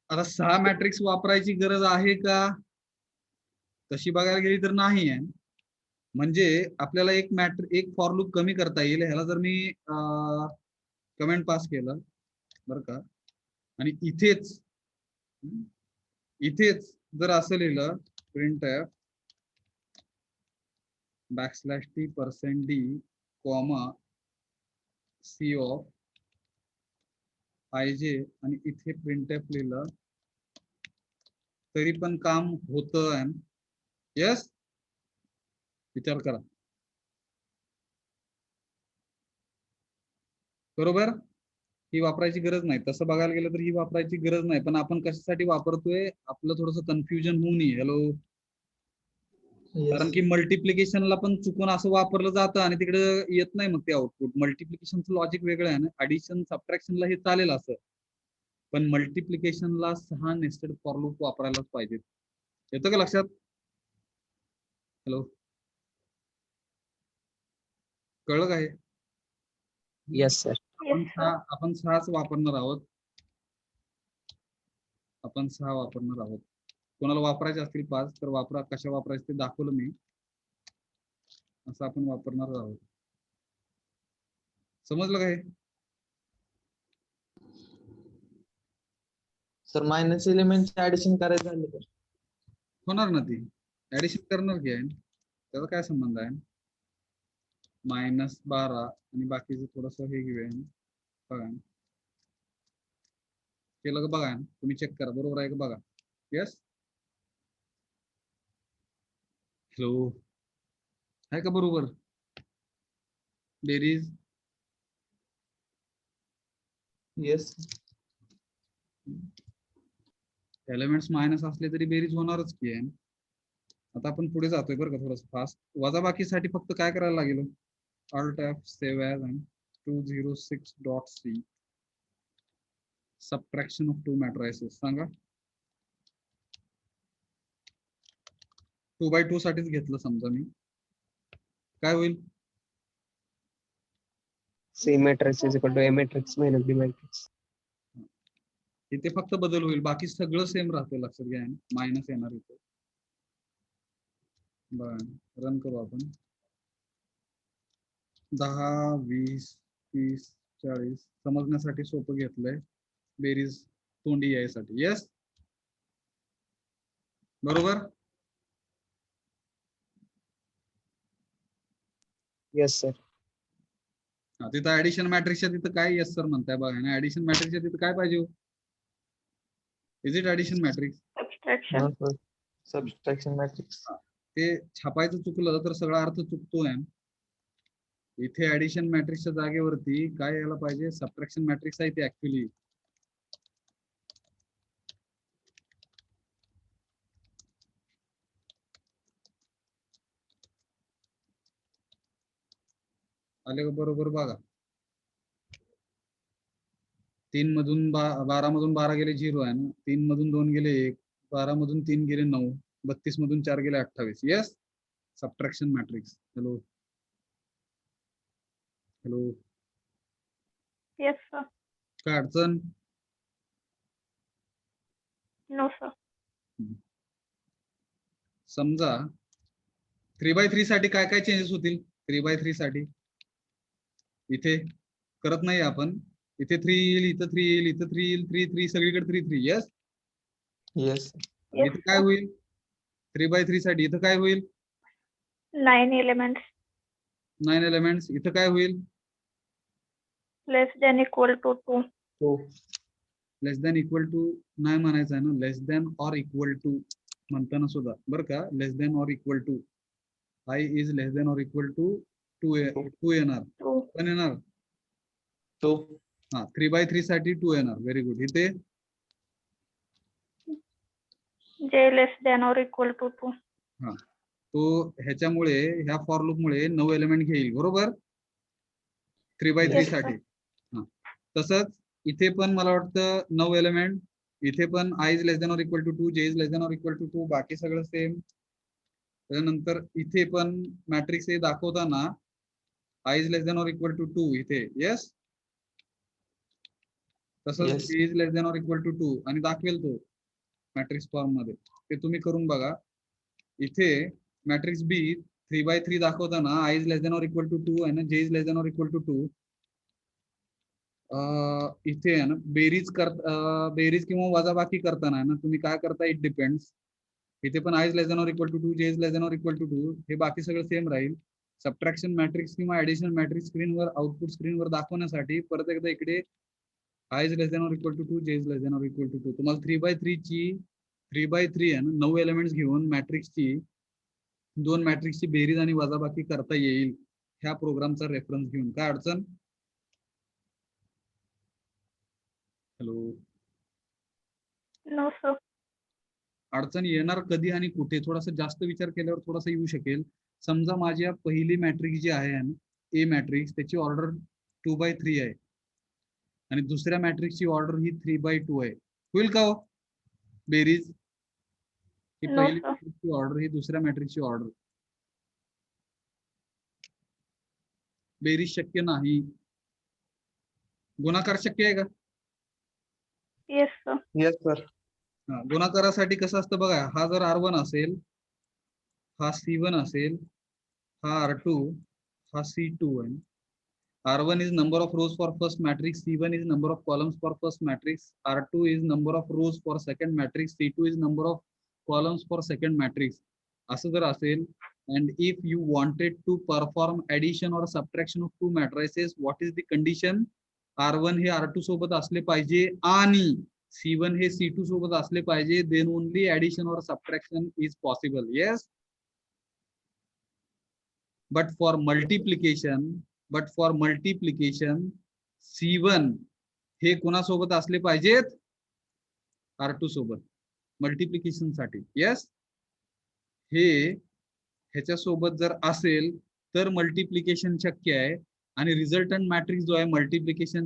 आता 6 मॅट्रिक्स वापरायची गरज आहे का? तशी बघायला गेली तर नाही आहे. म्हणजे आपल्याला एक फॉर लूप कमी करता येईल. ह्याला जर मी कमेंट पास केलं बरं का, आणि इथेच जर असं लिहिलं printf \t% d, c of ij आणि इथे printf लिहिलं तरी पण काम होतं. यस, विचार करा. बरोबर, ही वापरायची गरज नाही. तसं बघायला गेलं तर ही वापरायची गरज नाही, पण आपण कशासाठी वापरतोय, आपलं थोडंसं कन्फ्युजन होऊ नये. हॅलो, कारण Yes. की मल्टिप्लिकेशनला पण चुकून असं वापरलं जातं आणि तिकडे येत नाही मग ते आउटपुट. मल्टिप्लिकेशनचं लॉजिक वेगळं आहे ना, ऍडिशन सबट्रॅक्शनला हे चालेल असं, पण मल्टिप्लिकेशनला 6 नेस्टेड फॉर लूप वापरायलाच पाहिजे. येतं का लक्षात? हॅलो, कळलं काय? Yes sir. आपण 6च वापरणार आहोत. आपण 6 वापरणार आहोत. कोणाला वापरायचे असतील 5 तर वापरा, कशा वापरायचे ते दाखवलं मी. असं आपण वापरणार आहोत. समजलं काय? सर मायनस एलिमेंटचे ऍडिशन करायचं झालं तर होणार ना, ती ऍडिशन करणार की आहे, त्याचा काय संबंध आहे? -12 आणि बाकीचं थोडस हे घेऊया. बघा केलं का, बघा तुम्ही चेक करा बरोबर आहे का बघा. यस, हॅलो, आहे का बरोबर? बेरीज येस. एलिमेंट्स मायनस असले तरी बेरीज होणारच की आहे. आता आपण पुढे जातोय बरं का, थोडस फास्ट. वजाबाकीसाठी फक्त काय करायला लागेल, Alt F save as and 206.c subtraction of 2 matrices. सांगा, 2x2 साठीच घेतलं समजा मी, काय होईल? C matrix is equal to A matrix minus B matrix. इथे फक्त बदल होईल, बाकी सगळं सेम राहते. लक्षात घ्या, मायनस येणार इथे. बरं, रन करू आपण. 10, 20, 30, 40 समजण्यासाठी सोपं घेतलंय, बेरीज तोंडी यायसाठी. यस, बरोबर. Yes sir. तिथं ऍडिशन मॅट्रिक्सच्या तिथं काय यस सर म्हणताय बघा ना, ऍडिशन मॅट्रिक्सच्या तिथं काय पाहिजे? Is it addition matrix? Subtraction. No, sir. Subtraction matrix. ते छापायचं चुकलं तर सगळा अर्थ चुकतोय. इथे ऍडिशन मॅट्रिक्सच्या जागेवरती काय यायला पाहिजे, सबट्रॅक्शन मॅट्रिक्स आहे ते ऍक्च्युली. आले का बरोबर बघा. 3 मधून 12 मधून 12 गेले 0 आहे ना, 3 मधून 2 गेले 1, 12 मधून 3 गेले 9, 32 मधून 4 गेले 28. Yes, subtraction matrix. Hello, hello, yes sir. काय अडचण? No sir. समजा 3x3 साठी काय काय चेंजेस होतील? 3x3 साठी इथे करत नाही आपण. इथे 3 येईल, इथं 3 येईल, इथं 3 येईल, 3 सगळीकडे 3. Yes, Yes. इथं काय होईल? 3x3 साठी इथं काय होईल? 9 एलिमेंट्स. 9 एलिमेंट्स. इथं काय होईल? लेस दॅन इक्वल टू 2. हो. लेस दॅन इक्वल टू नाही म्हणायचं आहे ना, less than or equal to म्हणताना सुद्धा बरं का, less than or equal to, I is less than or equal to two येणार, 2 पण येणार. तो हा 3/3 साठी 2 येणार. Very good. इथे j less than or equal to 2. हा तो ह्याच्यामुळे ह्या फॉर लूप मुळे 9 एलिमेंट घेईल बरोबर 3/3 Yes, साठी. हा तसंच इथे पण मला वाटतं 9 एलिमेंट. इथे पण I is less than or equal to 2, J is less than or equal to 2, बाकी सगळं सेम. त्यानंतर इथे पण मॅट्रिक्स हे दाखवताना I is less than or equal to 2 इथे. येस. तसंच Yes. J is less than or equal to 2 आणि दाखवेल तो मॅट्रिक्स फॉर्म मध्ये. ते तुम्ही करून बघा. इथे मॅट्रिक्स बी 3/3 दाखवताना I is less than or equal to 2 आहे ना, J is less than or equal to 2. इथे आहे ना बेरीज किंवा वजाबाकी करताना आहे ना तुम्ही काय करता, इट डिपेंड्स. इथे पण I is less than or equal to 2, J is less than or equal to 2, हे बाकी सगळं सेम राहील. सबट्रॅक्शन मॅट्रिक्स किंवा ऍडिशनल मॅट्रिक्स स्क्रीनवर आउटपुट स्क्रीनवर दाखवण्यासाठी परत एकदा इकडे I is less than or equal to 2, J is less than or equal to 2. तुम्हाला 3/3 आहे ना 9 एलिमेंट्स घेऊन मॅट्रिक्सची 2 मॅट्रिक्सची बेरीज आणि वजाबाकी करता येईल ह्या प्रोग्रामचा रेफरन्स घेऊन. काय अडचण? हॅलो. No sir. अडचण येणार कधी आणि कुठे थोडासा जास्त विचार केल्यावर थोडासा येऊ शकेल. समजा माझ्या पहिली मॅट्रिक्स जी आहे ए मॅट्रिक्स, त्याची ऑर्डर 2/3 आहे आणि दुसऱ्या मॅट्रिक्सची ऑर्डर ही 3/2 आहे. होईल का हो बेरीज? ही No, पहिली sir. मॅट्रिक्सची ऑर्डर ही दुसऱ्या मॅट्रिक्सची ऑर्डर. बेरीज शक्य नाही. गुणाकार शक्य आहे का? Yes sir. Yes sir. हा, गुणाकारासाठी कसं असतं बघा. हा जर R1 असेल, हा C1 असेल, हा R2, हा C2 आहे. R1 is number of rows for first matrix, C1 is number of columns for first matrix, R2 is number of rows for second matrix, C2 is number of columns for second matrix. असं जर असेल, and if you wanted to perform addition or subtraction of two matrices, what is the condition? R1 हे R2 सोबत असले पाहिजे आणि C1 हे C2 सोबत असले पाहिजे, then only addition or subtraction is possible. Yes. But for multiplication C1 हे कोणासोबत असले पाहिजेत? R2 सोबत मल्टिप्लिकेशन साठी. येस. हे ह्याच्या सोबत जर असेल तर मल्टिप्लिकेशन शक्य आहे आणि रिझल्टंट मॅट्रिक्स जो आहे मल्टिप्लिकेशन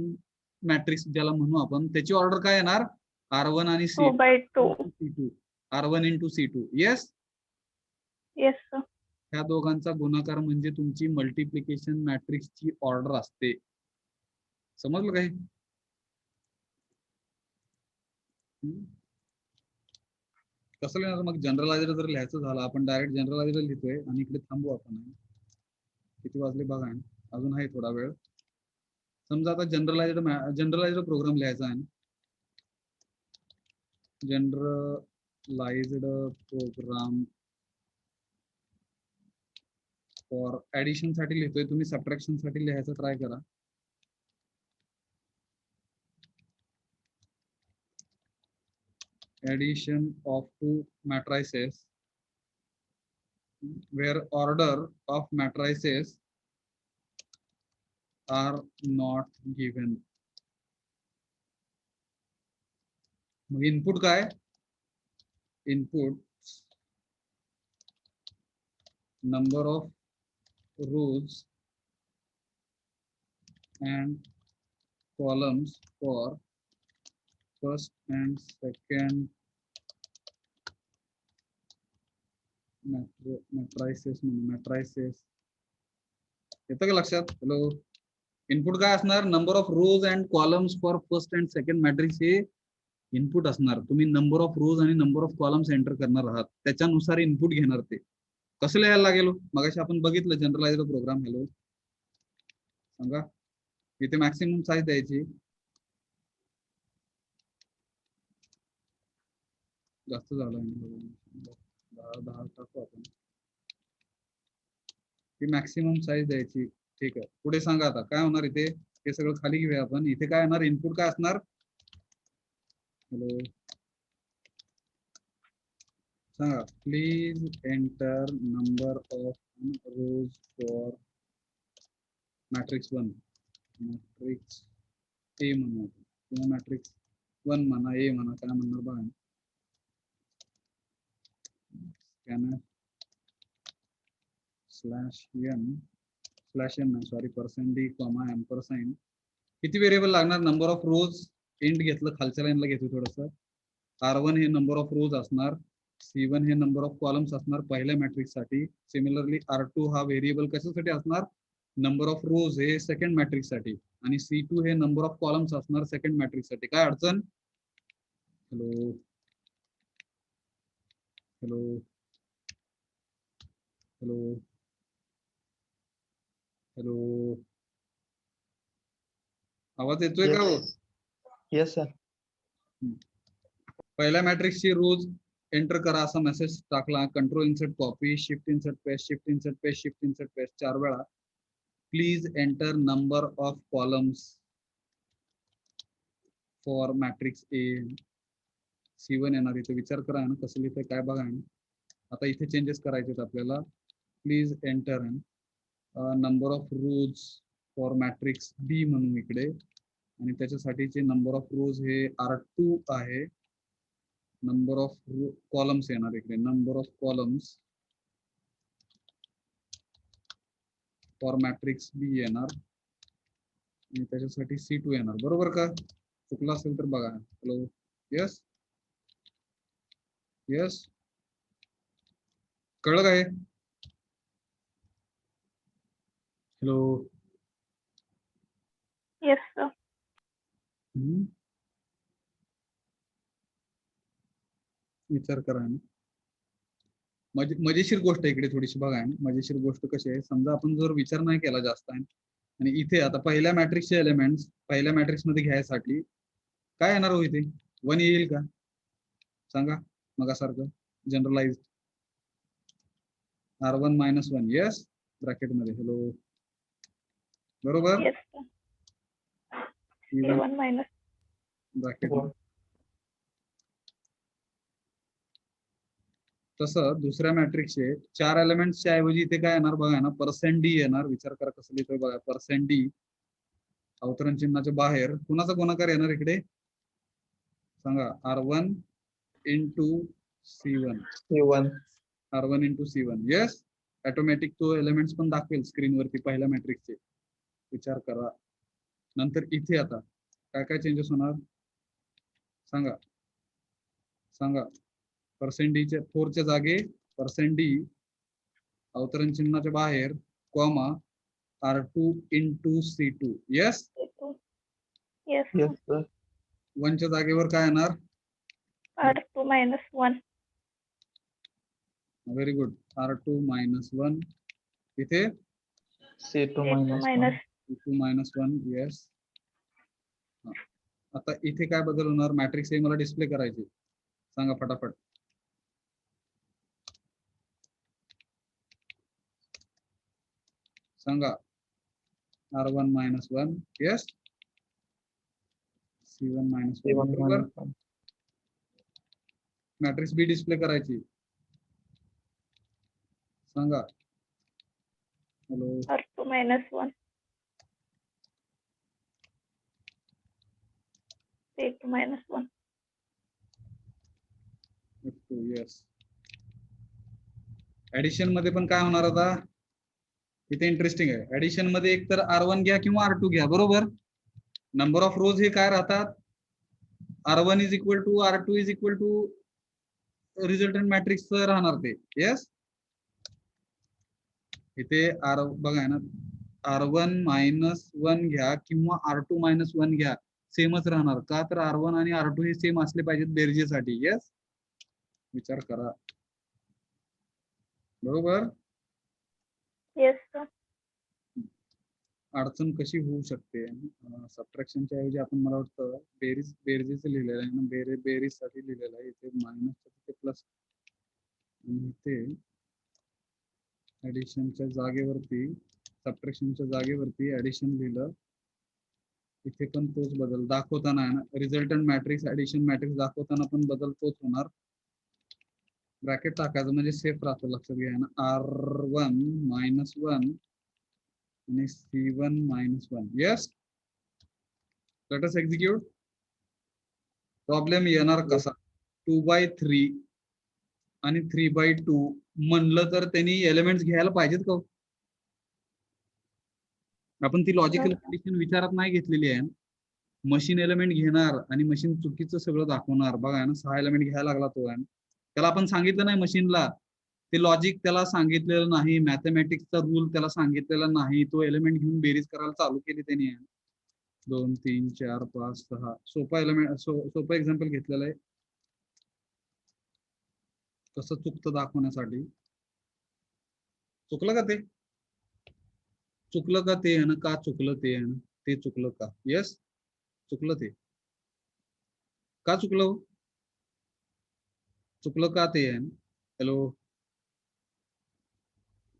मॅट्रिक्स ज्याला म्हणू आपण, त्याची ऑर्डर काय येणार? R1 आणि 2/2. C2. R1 into C2. Yes. Yes sir. ह्या दोघांचा गुणाकार म्हणजे तुमची मल्टिप्लिकेशन मॅट्रिक्सची ऑर्डर असते. समजलं काही? कसं लिहिणार मग? जनरलायझर जर लिहायचं झालं, आपण डायरेक्ट जनरलायझर लिहितोय आणि इकडे थांबू आपण. किती वाजले बघा, अजून आहे थोडा वेळ. समजा आता जनरलायझर प्रोग्राम लिहायचा आहे. जनरलाइज्ड प्रोग्राम फॉर ऍडिशन साठी लिहितोय. तुम्ही सबट्रॅक्शन साठी लिहायचं ट्राय करा. Addition of two matrices where order of matrices are not given. Input काय? Input number of rows and columns for first and second matrices. येतं का लक्षात? हॅलो. इनपुट काय असणार? Number of rows and columns for first and second matrix हे input असणार. तुम्ही number of rows आणि नंबर ऑफ कॉलम्स एंटर करणार आहात, त्याच्यानुसार इनपुट घेणार. ते कसं लिहायला लागेल? मगाशी आपण बघितलं जनरलाइज्ड प्रोग्राम. हॅलो सांगा. इथे मॅक्सिमम साईज द्यायची. जास्त झालं 10 टाकू आपण. ती मॅक्सिमम साईज द्यायची. ठीक आहे. पुढे सांगा आता काय होणार इथे? हे सगळं खाली घेऊया आपण. इथे काय येणार, इनपुट काय असणार, हॅलो सांगा, please enter number of rows for matrix 1, matrix A म्हणा किंवा मॅट्रिक्स 1 म्हणा, ए म्हणा, काय म्हणणार बघा. स्कॅनर /n नाही सॉरी %d कॉमा एम्परसाइन. किती व्हेरिएबल लागणार, नंबर ऑफ रोज इंट घेतलं, खालच्या लाईनला घेतो थोडस. R1 हे नंबर ऑफ रोज असणार, C1 हे नंबर ऑफ कॉलम्स असणार पहिल्या मॅट्रिक्स साठी. सिमिलरली R2 हा व्हेरिएबल कशासाठी असणार, नंबर ऑफ रोज हे सेकंड मॅट्रिक्स साठी, आणि C2 हे नंबर ऑफ कॉलम्स असणार सेकंड मॅट्रिक्स साठी. काय अडचण, हॅलो हॅलो हॅलो हॅलो, आवाज येतोय का हो? Yes sir. पहिल्या मॅट्रिक्सची रोज एंटर करा असा मेसेज टाकला. Control insert copy, shift insert paste, shift insert paste, shift insert paste 4 वेळा. Please enter number of columns for matrix A. C1 येणार, इथे विचार करा ना कसं लिहितंय काय बघा. आता इथे चेंजेस करायचे आपल्याला. Please enter number of rows for matrix B म्हणून इकडे, आणि त्याच्यासाठीचे नंबर ऑफ रोज हे R2 आहे. नंबर ऑफ कॉलम्स येणार इकडे, number of columns for matrix B येणार, आणि त्याच्यासाठी C2 येणार. बरोबर का, चुकलं असेल तर बघा. हॅलो, यस यस, कळलं काय, हॅलो. Yes sir. विचार करा ना. मजेशीर गोष्ट इकडे थोडीशी बघा आहे. मजेशीर गोष्ट कशी आहे, समजा आपण जर विचार नाही केला जास्त आहे, आणि इथे आता पहिल्या मॅट्रिक्सचे एलिमेंट्स पहिल्या मॅट्रिक्स मध्ये घ्यायसाठी काय येणार हो, इथे 1 येईल का सांगा, मगासारखं जनरलाइज R1 - 1, येस ब्रॅकेट मध्ये, हॅलो बरोबर, yes sir. A1 minus bracket. तसं दुसऱ्या मॅट्रिक्सचे 4 एलिमेंट्सच्या ऐवजी इथे काय येणार बघा ना, %d येणार. विचार करा कसं लिहितोय बघा, %d अवतरण चिन्हाच्या बाहेर कुणाचा गुणाकार येणार इकडे सांगा, R1 × C1, R1 × C1, yes. Automatic तो एलिमेंट्स पण दाखवेल स्क्रीनवरती पहिल्या मॅट्रिक्सचे. विचार करा. नंतर इथे आता काय काय चेंजेस होणार सांगा सांगा, %d च्या 4 च्या जागे %d अवतरण चिन्हाच्या बाहेर comma R2 × C2, yes. Yes yes sir. Sir. 1 च्या जागेवर काय येणार, R2 - 1. Very good, R2 - 1. इथे C2 A2 - 1. Minus C2 - 1, yes. आता इथे काय बदल होणार, मॅट्रिक्स हे मला डिस्प्ले करायचे, सांगा फटाफट. सांगा, R1 - 1, येस. C1 - 1, बरोबर. मॅट्रिक्स बी डिस्प्ले करायची, सांगा, hello R2 - 1. A2 - 1. F2, yes. Addition मध्ये पण काय होणार आता, इथे इंटरेस्टिंग आहे. ऍडिशन मध्ये एक तर R1 घ्या किंवा R2 घ्या, बरोबर. नंबर ऑफ रोज हे काय राहतात, R1 = R2 = रिझल्टंट मॅट्रिक्स राहणार ते, येस. इथे बघा ना, R1 - 1 घ्या किंवा R2 - 1 घ्या, सेमच राहणार का, तर R1 आणि R2 हे सेम असले पाहिजेत बेरजेसाठी, येस. विचार करा, बरोबर. Yes sir. अडचण कशी होऊ शकते, सबट्रॅक्शनच्या ऐवजी आपण मला वाटतं बेरजेचं लिहिलेलं आहे ना, बेरीज साठी लिहिलेलं आहे. इथे मायनस तिथे प्लस, आणि इथे ऍडिशनच्या जागेवरती सबट्रॅक्शनच्या जागेवरती ऍडिशन लिहिलं, इथे पण तोच बदल दाखवताना आहे ना, रिझल्टंट मॅट्रिक्स ऍडिशन मॅट्रिक्स दाखवताना पण बदल तोच होणार. ब्रॅकेट टाकायचं म्हणजे सेफ राहतो, लक्षात घ्या ना. R1 -1 आणि C1 -1. Yes, let us execute. Problem येणार कसा? 2/3 आणि 3/2 म्हणलं तर त्यांनी एलिमेंट्स घ्यायला पाहिजेत का? आपण ती लॉजिकल कंडिशन विचारात नाही घेतलेली आहे. मशीन एलिमेंट घेणार आणि मशीन चुकीचं सगळं दाखवणार. बघा ना, 6 एलिमेंट घ्यायला लागला तो आहे. त्याला आपण सांगितलं नाही मशीनला, ते लॉजिक त्याला सांगितलेलं नाही, मॅथमॅटिक्सचा रूल त्याला सांगितलेला नाही. तो एलिमेंट घेऊन बेरीज करायला चालू केली त्यांनी. 2 3 4 5 6 सोपा एलिमेंट, सोपं एक्झाम्पल घेतलेलं आहे कसं चुकतं दाखवण्यासाठी. चुकलं का ते? चुकलं का ते आहे ना? का चुकलं ते आहे ना? ते चुकलं का? येस, चुकलं ते. का चुकलं? चुकलं का ते आहे? हॅलो,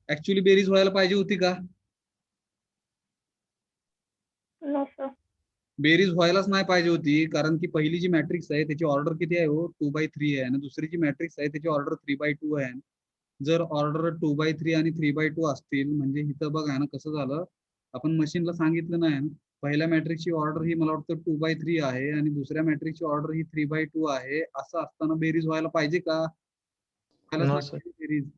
ऍक्च्युअली बेरीज व्हायला पाहिजे होती का? No sir. बेरीज व्हायलाच नाही पाहिजे होती, कारण की पहिली जी मॅट्रिक्स आहे त्याची ऑर्डर किती आहे हो? 2/3 आहे. आणि दुसरी जी मॅट्रिक्स आहे त्याची ऑर्डर 3/2 आहे. जर ऑर्डर 2/3 आणि 3/2 असतील म्हणजे इथं बघा ना कसं झालं. आपण मशीनला सांगितलं नाही ना, पहिल्या मॅट्रिक्सची ऑर्डर ही मला वाटतं 2/3 आहे आणि दुसऱ्या मॅट्रिक्सची ऑर्डर ही 3/2 आहे. असं असताना बेरीज व्हायला पाहिजे का? व्हायलाच No, नाही sir. पाहिजे बेरीज.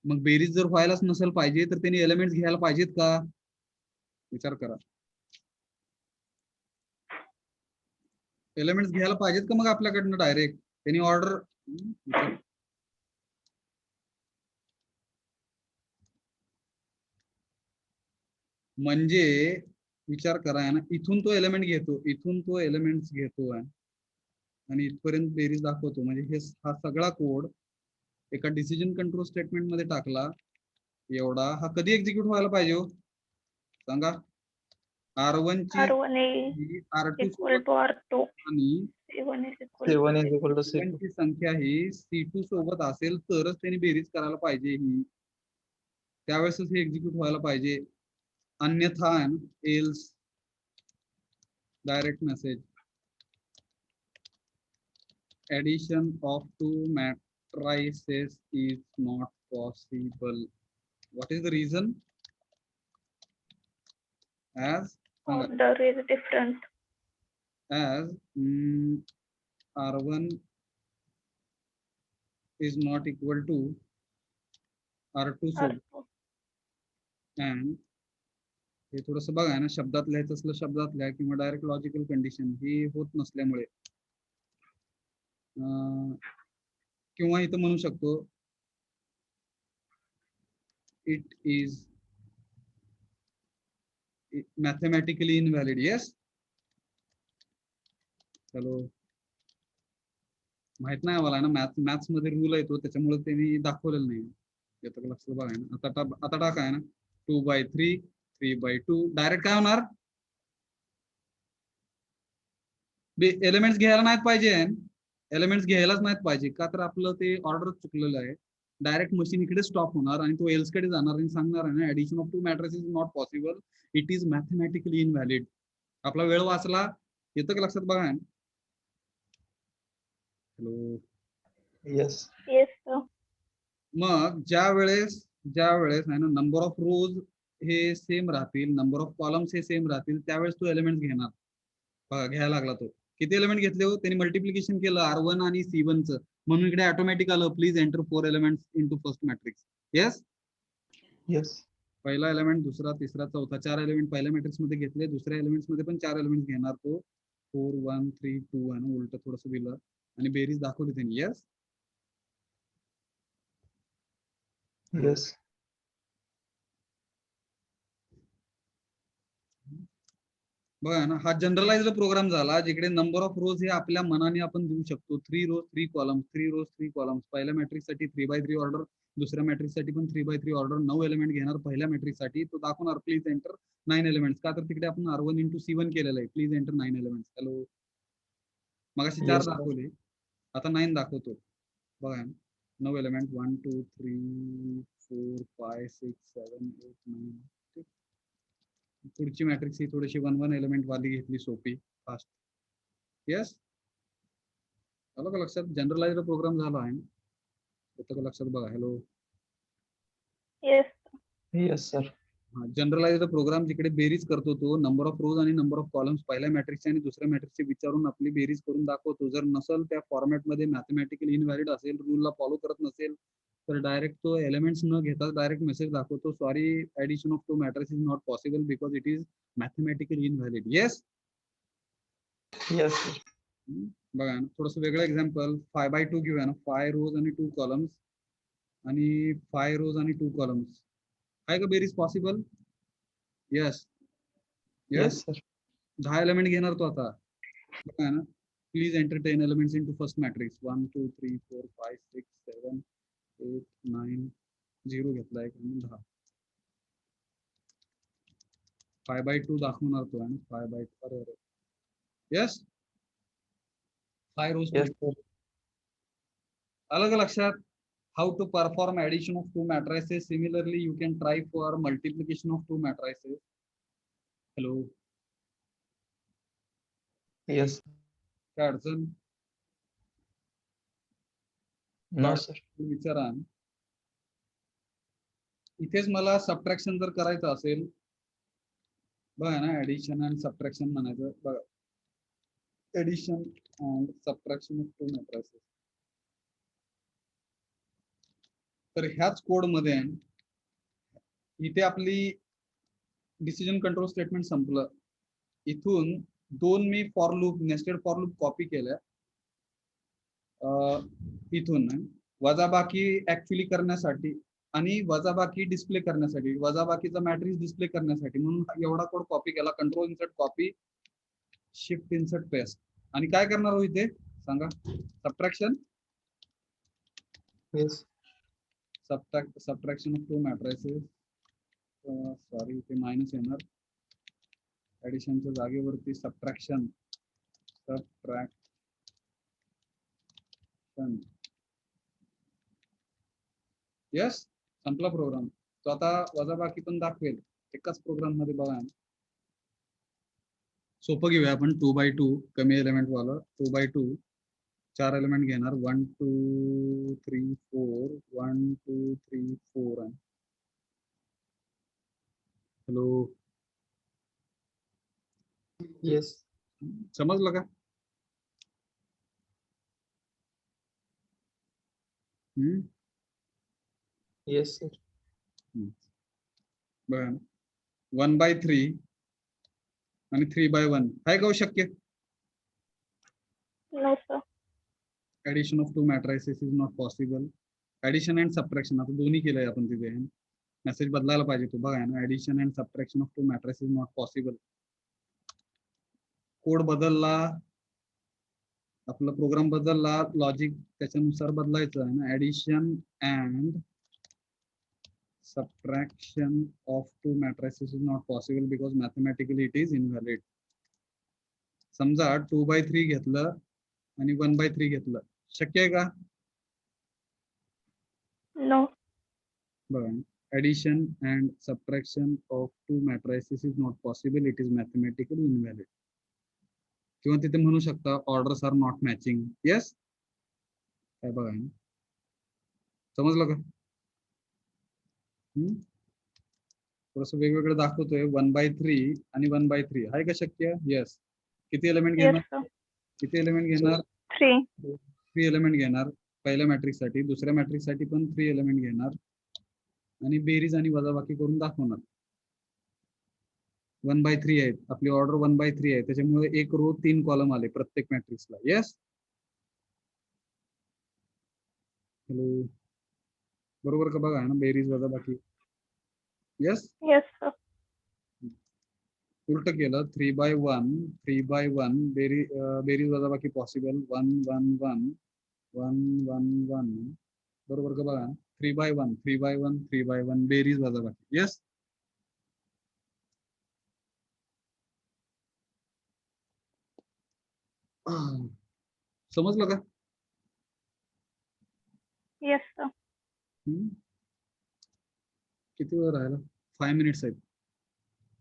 मग बेरीज जर व्हायलाच नसेल पाहिजे तर त्यांनी एलिमेंट्स घ्यायला पाहिजेत का? विचार करा. एलिमेंट्स घ्यायला पाहिजेत का मग आपल्याकडनं डायरेक्ट? त्यांनी ऑर्डर म्हणजे विचार करा आहे ना, इथून तो एलिमेंट घेतो, इथून तो एलिमेंट्स घेतो आहे आणि इथपर्यंत बेरीज दाखवतो. म्हणजे हे हा सगळा कोड एका डिसिजन कंट्रोल स्टेटमेंट मध्ये टाकला एवढा. हा कधी एक्झिक्यूट व्हायला पाहिजे हो? सांगा. R1 ची R1 is R2 equal सोबत to R2. आणि C1 is equal to 7 is C2. equal to C1 C2. ची संख्या ही C2 सोबत असेल तरच त्यांनी बेरीज करायला पाहिजे ही. त्यावेळेसच हे एक्झिक्यूट व्हायला पाहिजे. अन्यथा else direct message addition of two matrices is not possible. What is the reason? As Order is different. as R1 is not equal to R2 so R2. and हे थोडंसं बघा ना, शब्दात लिहायचं असलं शब्दात लिहा किंवा डायरेक्ट लॉजिकल कंडिशन ही होत नसल्यामुळे किंवा इथं म्हणू शकतो it is mathematically invalid. Yes. चलो, माहित नाही मला ना, मॅथ्स मध्ये रूल आहे तो, त्याच्यामुळे त्यांनी दाखवलेलं नाही. येतं लक्षात बघा ना. आता टाका आहे ना, 2/3 3/2 डायरेक्ट काय होणार? एलिमेंट्स घ्यायला नाहीत पाहिजे. एलिमेंट्स घ्यायलाच नाहीत पाहिजे का? तर आपलं ते ऑर्डर चुकलेलं आहे. डायरेक्ट मशीन इकडे स्टॉप होणार आणि तो एल्स कडे जाणार आणि सांगणार आहे ना, addition of 2 matrices is not possible, it is mathematically invalid. आपला वेळ वाचला. येतं का लक्षात बघा? हॅलो. Yes. Yes, sir. मग ज्या वेळेस आहे ना, नंबर ऑफ रोज हे सेम राहतील, नंबर ऑफ कॉलम्स हे सेम राहतील, त्यावेळेस तो एलिमेंट घेणार. बघा, घ्यायला लागला तो. किती एलिमेंट घेतले हो? त्यांनी मल्टिप्लिकेशन केलं R1 आणि C1 चं, म्हणून इकडे ऑटोमॅटिक आलं please enter 4 elements into first matrix. Yes. Yes. पहिला एलिमेंट, दुसरा, तिसरा, चौथा, 4 एलिमेंट पहिल्या मॅट्रिक्स मध्ये घेतले. दुसऱ्या एलिमेंट्स मध्ये पण 4 एलिमेंट घेणार तो. 4 1 3 2 आणि उलट थोडस दिलं आणि बेरीज दाखवली त्यांनी. येस. Yes. बघा ना, हा जनरलाइज्ड प्रोग्राम झाला जिकडे नंबर ऑफ रोज हे आपल्या मनाने आपण देऊ शकतो. 3 रोज 3 कॉलम्स, 3 रोज 3 कॉलम्स. पहिल्या मॅट्रिक्स साठी 3/3 ऑर्डर, दुसऱ्या मॅट्रिक्स साठी पण 3/3 ऑर्डर. 9 एलिमेंट घेणार पहिल्या मॅट्रिक्स साठी. तो दाखवणार प्लीज एंटर 9 एलिमेंट्स. का तर तिकडे आपण R1 इंटू C1 केलेलं आहे. Please enter 9 elements. हॅलो, मगाशी 4 Yes, sir. दाखवले, आता 9 दाखवतो. बघा, 9 एलिमेंट 1 2 3 4 5 6 7 8 9. पुढची मॅट्रिक्स ही थोडीशी 1 एलिमेंट वाली घेतली, सोपी फास्ट. येस, आलं का लक्षात? जनरलाइज प्रोग्राम झाला आहे, येतं का लक्षात? बघा, हॅलो. येस. Yes, sir. हा, जनरलाइज प्रोग्राम जिकडे बेरीज करतो तो नंबर ऑफ रोज आणि नंबर ऑफ कॉलम्स पहिल्या मॅट्रिक्सचे आणि दुसऱ्या मॅट्रिक्सचे विचारून आपली बेरीज करून दाखवतो. जर नसेल त्या फॉर्मॅटमध्ये मॅथमॅटिकली इनव्हॅलिड असेल, रूलला फॉलो करत नसेल, तर डायरेक्ट तो एलिमेंट्स न घेता डायरेक्ट मेसेज दाखवतो, sorry, addition of two matrix is not possible because it is mathematically invalid. Yes. Yes, sir. बघा ना, थोडस वेगळं एक्झाम्पल, 5/2 घेऊया ना. 5 रोज आणि 2 कॉलम्स आणि 5 रोज आणि 2 कॉलम्स, आहे का बेरीज possible? Yes. Yes, sir. 10 element घेणार तो आता, बघा ना. Please enter ten elements into first matrix. 1 2 3 4 5 6 7 8 9 0 घेतला एक आणि 10. 5/2 दाखवणार तो आणि 5/2. अरे अरे. यस, 5 रोज. Yes, sir. आलं का लक्षात? How to perform addition of two matrices. Similarly, you can try for multiplication of two matrices. Hello. Yes. काय अडचण? No, sir. विचारा. इथेच मला सबट्रॅक्शन जर करायचं असेल, बघा ना, ऍडिशन अँड सबट्रॅक्शन म्हणायचं. बघा, addition and subtraction of two matrices. तर ह्याच कोड मध्ये इथे आपली डिसिजन कंट्रोल स्टेटमेंट संपलं. इथून 2 me for loop, nested for loop copy केल्या. इथून वजाबाकी ऍक्च्युअली करण्यासाठी आणि वजाबाकी डिस्प्ले करण्यासाठी, वजाबाकीचा मॅट्रिक्स डिस्प्ले करण्यासाठी म्हणून एवढा कोड कॉपी केला. Control insert copy, shift insert paste. आणि काय करणार हो इथे सांगा? Subtraction. Yes. Subtraction of two matrices. Sorry, इथे मायनस येणार. ऍडिशनच्या जागेवरती सबट्रॅक्शन. यस, संपला प्रोग्राम. तो आता वजाबाकी पण दाखवेल एकाच प्रोग्राम मध्ये. बघा, सोपं घेऊया आपण. 2/2 कमी एलिमेंट वाला. 2/2 4 एलिमेंट घेणार. 1 2 3 4 1 2 3 4. Hello, Yes. समजलं का? Yes, sir. बघा, 1/3 आणि 3/1 आहे का शक्य? No sir. Addition of two matrices is not possible. Addition and subtraction आता दोन्ही केलंय आपण तिथे. मेसेज बदलायला पाहिजे तो. बघा ना, addition and subtraction of two matrices is not possible. Code बदलला, आपला प्रोग्राम बदलला, लॉजिक त्याच्यानुसार बदलायचं आहे ना. Addition and subtraction of two matrices is not possible because mathematically it is invalid. समजा 2/3 घेतलं आणि 1/3 घेतलं, शक्य आहे का? नो. बघा, addition and subtraction of two matrices is not possible, it is mathematically invalid. किंवा तिथे म्हणू शकता orders are not matching. yes, काय बघा, समजलं का? थोडस वेगवेगळं दाखवतोय. 1/3 आणि 1/3 आहे का शक्य? येस. किती एलिमेंट येस घेणार? सर. किती एलिमेंट घेणार? 3. 3 एलिमेंट घेणार पहिल्या मॅट्रिक्स साठी. दुसऱ्या मॅट्रिक्स साठी पण 3 एलिमेंट घेणार आणि बेरीज आणि वजाबाकी करून दाखवणार. 1/3 आहेत, आपली ऑर्डर 1/3 आहे, त्याच्यामुळे एक रो 3 कॉलम आले प्रत्येक मॅट्रिक्सला. येस, हॅलो, बरोबर का? बघा ना, बेरीज वजाबाकी. येस. Yes sir. उलट केलं. 3/1 बेरीज वजाबाकी पॉसिबल. 1 1 1 1 1 1 बरोबर का? बघा, 3/1 बेरीज वजाबाकी. येस, समजलं का? Yes sir. किती वेळ राहिला? 5 मिनिट्स आहेत.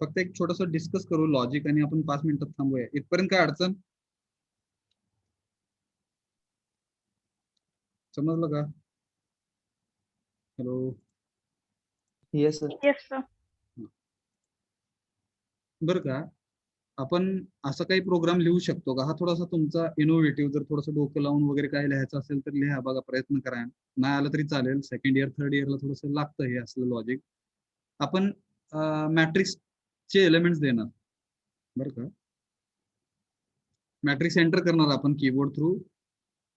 फक्त एक छोटस डिस्कस करू लॉजिक आणि आपण 5 मिनिटात थांबूया. इथपर्यंत काय अडचण? समजलं का? Hello. Yes, sir. Yes sir. बरं का, आपण असं काही प्रोग्राम लिहू शकतो का? हा थोडासा तुमचा इनोव्हेटिव्ह, जर थोडंसं डोकं लावून वगैरे काय लिहायचं असेल तर लिहा, बघा, प्रयत्न करा. नाही आलं तरी चालेल, सेकंड इयर थर्ड इयरला थोडंसं लागतं हे असलं लॉजिक. आपण मॅट्रिक्सचे एलिमेंट्स देणार, बरं का. मॅट्रिक्स एंटर करणार आपण कीबोर्ड थ्रू,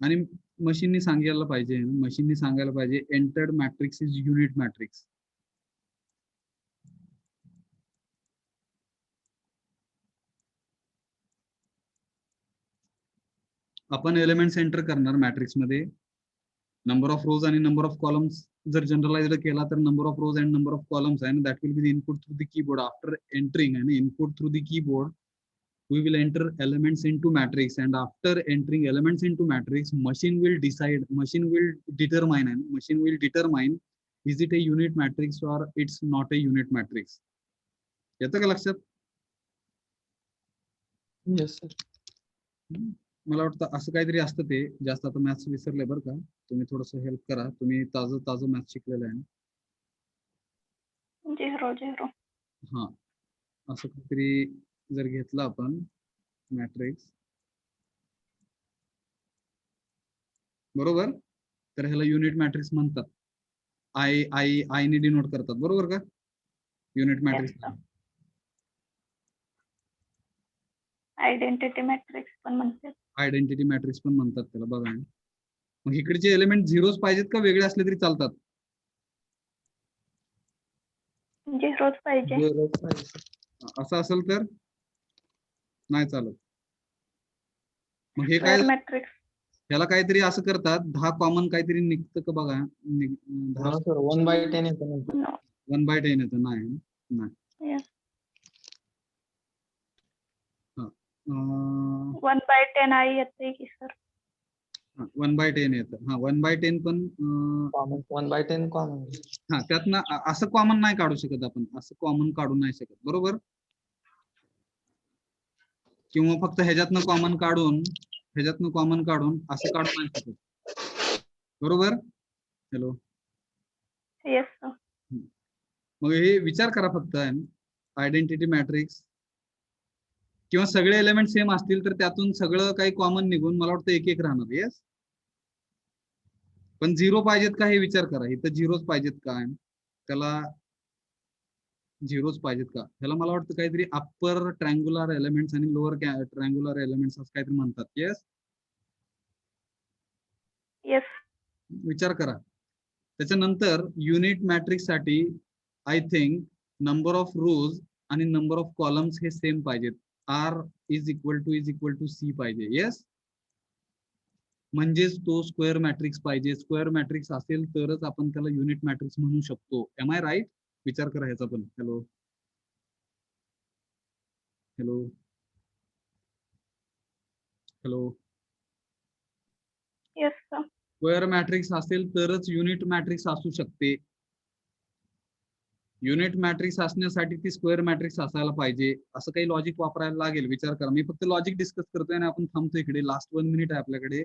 आणि मशीननी सांगायला पाहिजे entered matrix is unit matrix. आपण एलिमेंट्स एंटर करणार मॅट्रिक्स मध्ये. नंबर ऑफ रोज आणि नंबर ऑफ कॉलम्स जर जनरलाइज्ड केला तर number of rows and number of columns आहे, that will be the input through the keyboard. After entering आणि input through the keyboard we will enter elements into matrix, and after entering elements into matrix, machine will determine is it a unit matrix or it's not a unit matrix. येतं का लक्षात? Yes, sir. मला वाटतं असं काहीतरी असतं ते. जास्त आता मॅथ्स विसरले बरं का, तुम्ही थोडस हेल्प करा. तुम्ही ताजं मॅथ्स शिकलेलं आहे ना. 0 0. हा, असं काहीतरी जर घेतलं आपण मॅट्रिक्स, बरोबर, तर ह्याला युनिट मॅट्रिक्स म्हणतात. आय ने डिनोट करतात, बरोबर का? Unit matrix. आयडेंटिटी मॅट्रिक्स पण म्हणतात. आयडेंटिटी मॅट्रिक्स पण म्हणतात त्याला, बघा. मग इकडचे एलिमेंट झिरोज पाहिजेत का वेगळे असले तरी चालतात? 0च पाहिजे. Zero पाहिजे, sir. असं असेल तर नाही चालत. मग हे काय, स्क्वेअर मॅट्रिक्स. ह्याला काहीतरी असं करतात, 10 कॉमन काहीतरी निघतं का बघा. No, sir. 1/10 येतं नंतर. नो. 1/10 येतं. नाही. Yes. अं, 1/10 आई येते की सर? 1/10 येतं. हा, 1/10 पण Common. 1/10 common. हा, त्यातनं असं कॉमन नाही काढू शकत आपण, असं कॉमन काढू नाही शकत, बरोबर. किंवा फक्त ह्याच्यातनं कॉमन काढून असं काढू नाही शकत, बरोबर. हॅलो. Yes sir. मग हे विचार करा फक्त, आयडेंटिटी मॅट्रिक्स किंवा सगळे एलिमेंट सेम असतील तर त्यातून सगळं काही कॉमन निघून मला वाटतं एक राहणार. येस. पण 0 पाहिजेत का हे विचार करा. इथं झिरोज पाहिजेत का? त्याला झिरोज पाहिजेत का? ह्याला मला वाटतं काहीतरी अप्पर ट्रँग्युलर एलिमेंट्स आणि लोअर ट्रँग्युलर एलिमेंट्स असं काहीतरी म्हणतात. येस. येस. विचार करा. त्याच्यानंतर युनिट मॅट्रिक्स साठी I think number of rows आणि नंबर ऑफ कॉलम्स हे सेम पाहिजेत. R is equal to C पाहिजे. येस. म्हणजेच तो स्क्वेअर मॅट्रिक्स पाहिजे. स्क्वेअर मॅट्रिक्स असेल तरच आपण त्याला युनिट मॅट्रिक्स म्हणू शकतो. Am I right? विचार करा ह्याचा पण. Hello. Yes sir. Square matrix असेल तरच युनिट मॅट्रिक्स असू शकते. युनिट मॅट्रिक्स असण्यासाठी ती स्क्वेअर मॅट्रिक्स असायला पाहिजे. असं काही लॉजिक वापरायला लागेल. विचार करा. मी फक्त लॉजिक डिस्कस करतोय आणि आपण थांबतो इकडे. लास्ट 1 मिनिट आहे आपल्याकडे.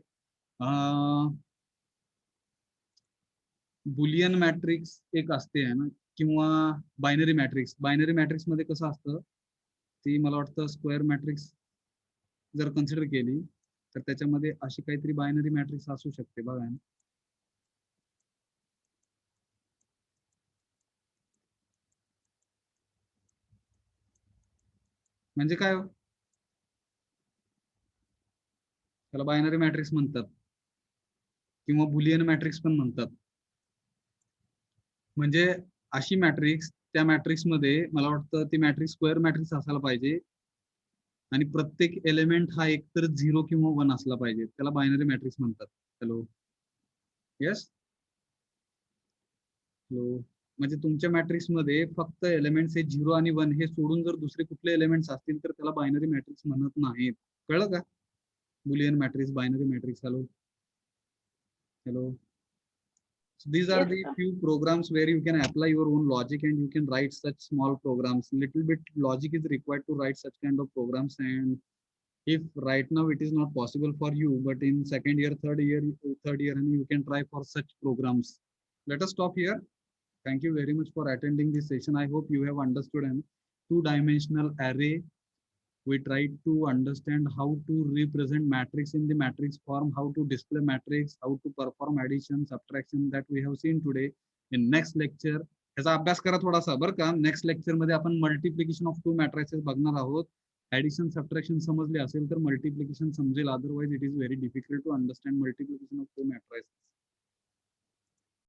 बुलियन मॅट्रिक्स एक असते आहे ना, किंवा बायनरी मॅट्रिक्स. बायनरी मॅट्रिक्स मध्ये कसं असतं, ती मला वाटतं स्क्वेअर मॅट्रिक्स जर कन्सिडर केली तर त्याच्यामध्ये अशी काहीतरी बायनरी मॅट्रिक्स असू शकते, बघा. म्हणजे काय? त्याला बायनरी मॅट्रिक्स म्हणतात किंवा बुलियन मॅट्रिक्स पण म्हणतात. म्हणजे अशी मॅट्रिक्स, त्या मॅट्रिक्स मध्ये मला वाटतं ती मॅट्रिक्स स्क्वेअर मॅट्रिक्स असायला पाहिजे आणि प्रत्येक एलिमेंट हा एकतर 0 किंवा 1 असला पाहिजे. त्याला बायनरी मॅट्रिक्स म्हणतात. हॅलो. येस. हॅलो. म्हणजे तुमच्या मॅट्रिक्स मध्ये फक्त एलिमेंट्स हे 0 आणि 1 हे सोडून जर दुसरे कुठले एलिमेंट्स असतील तर त्याला बायनरी मॅट्रिक्स म्हणत नाहीत. कळलं का? Boolean matrix, binary matrix. Hello. So these are Yes, the sir. few programs where you can apply your own logic and you can write such small programs. Little bit logic is required to write such kind of programs, and if right now it is not possible for you, but in second year, third year, and you can try for such programs. Let us stop here. Thank you very much for attending this session. I hope you have understood an two-dimensional array. We tried to understand how to represent matrix in the matrix form, how to display matrix, how to perform addition, subtraction, that we have seen today. In next lecture, ह्याचा अभ्यास करा थोडासा बरं का. Next lecture मध्ये आपण multiplication of two matrices बघणार आहोत. ऍडिशन सबट्रॅक्शन समजले असेल तर मल्टिप्लिकेशन समजेल, otherwise it is very difficult to understand multiplication of two matrices.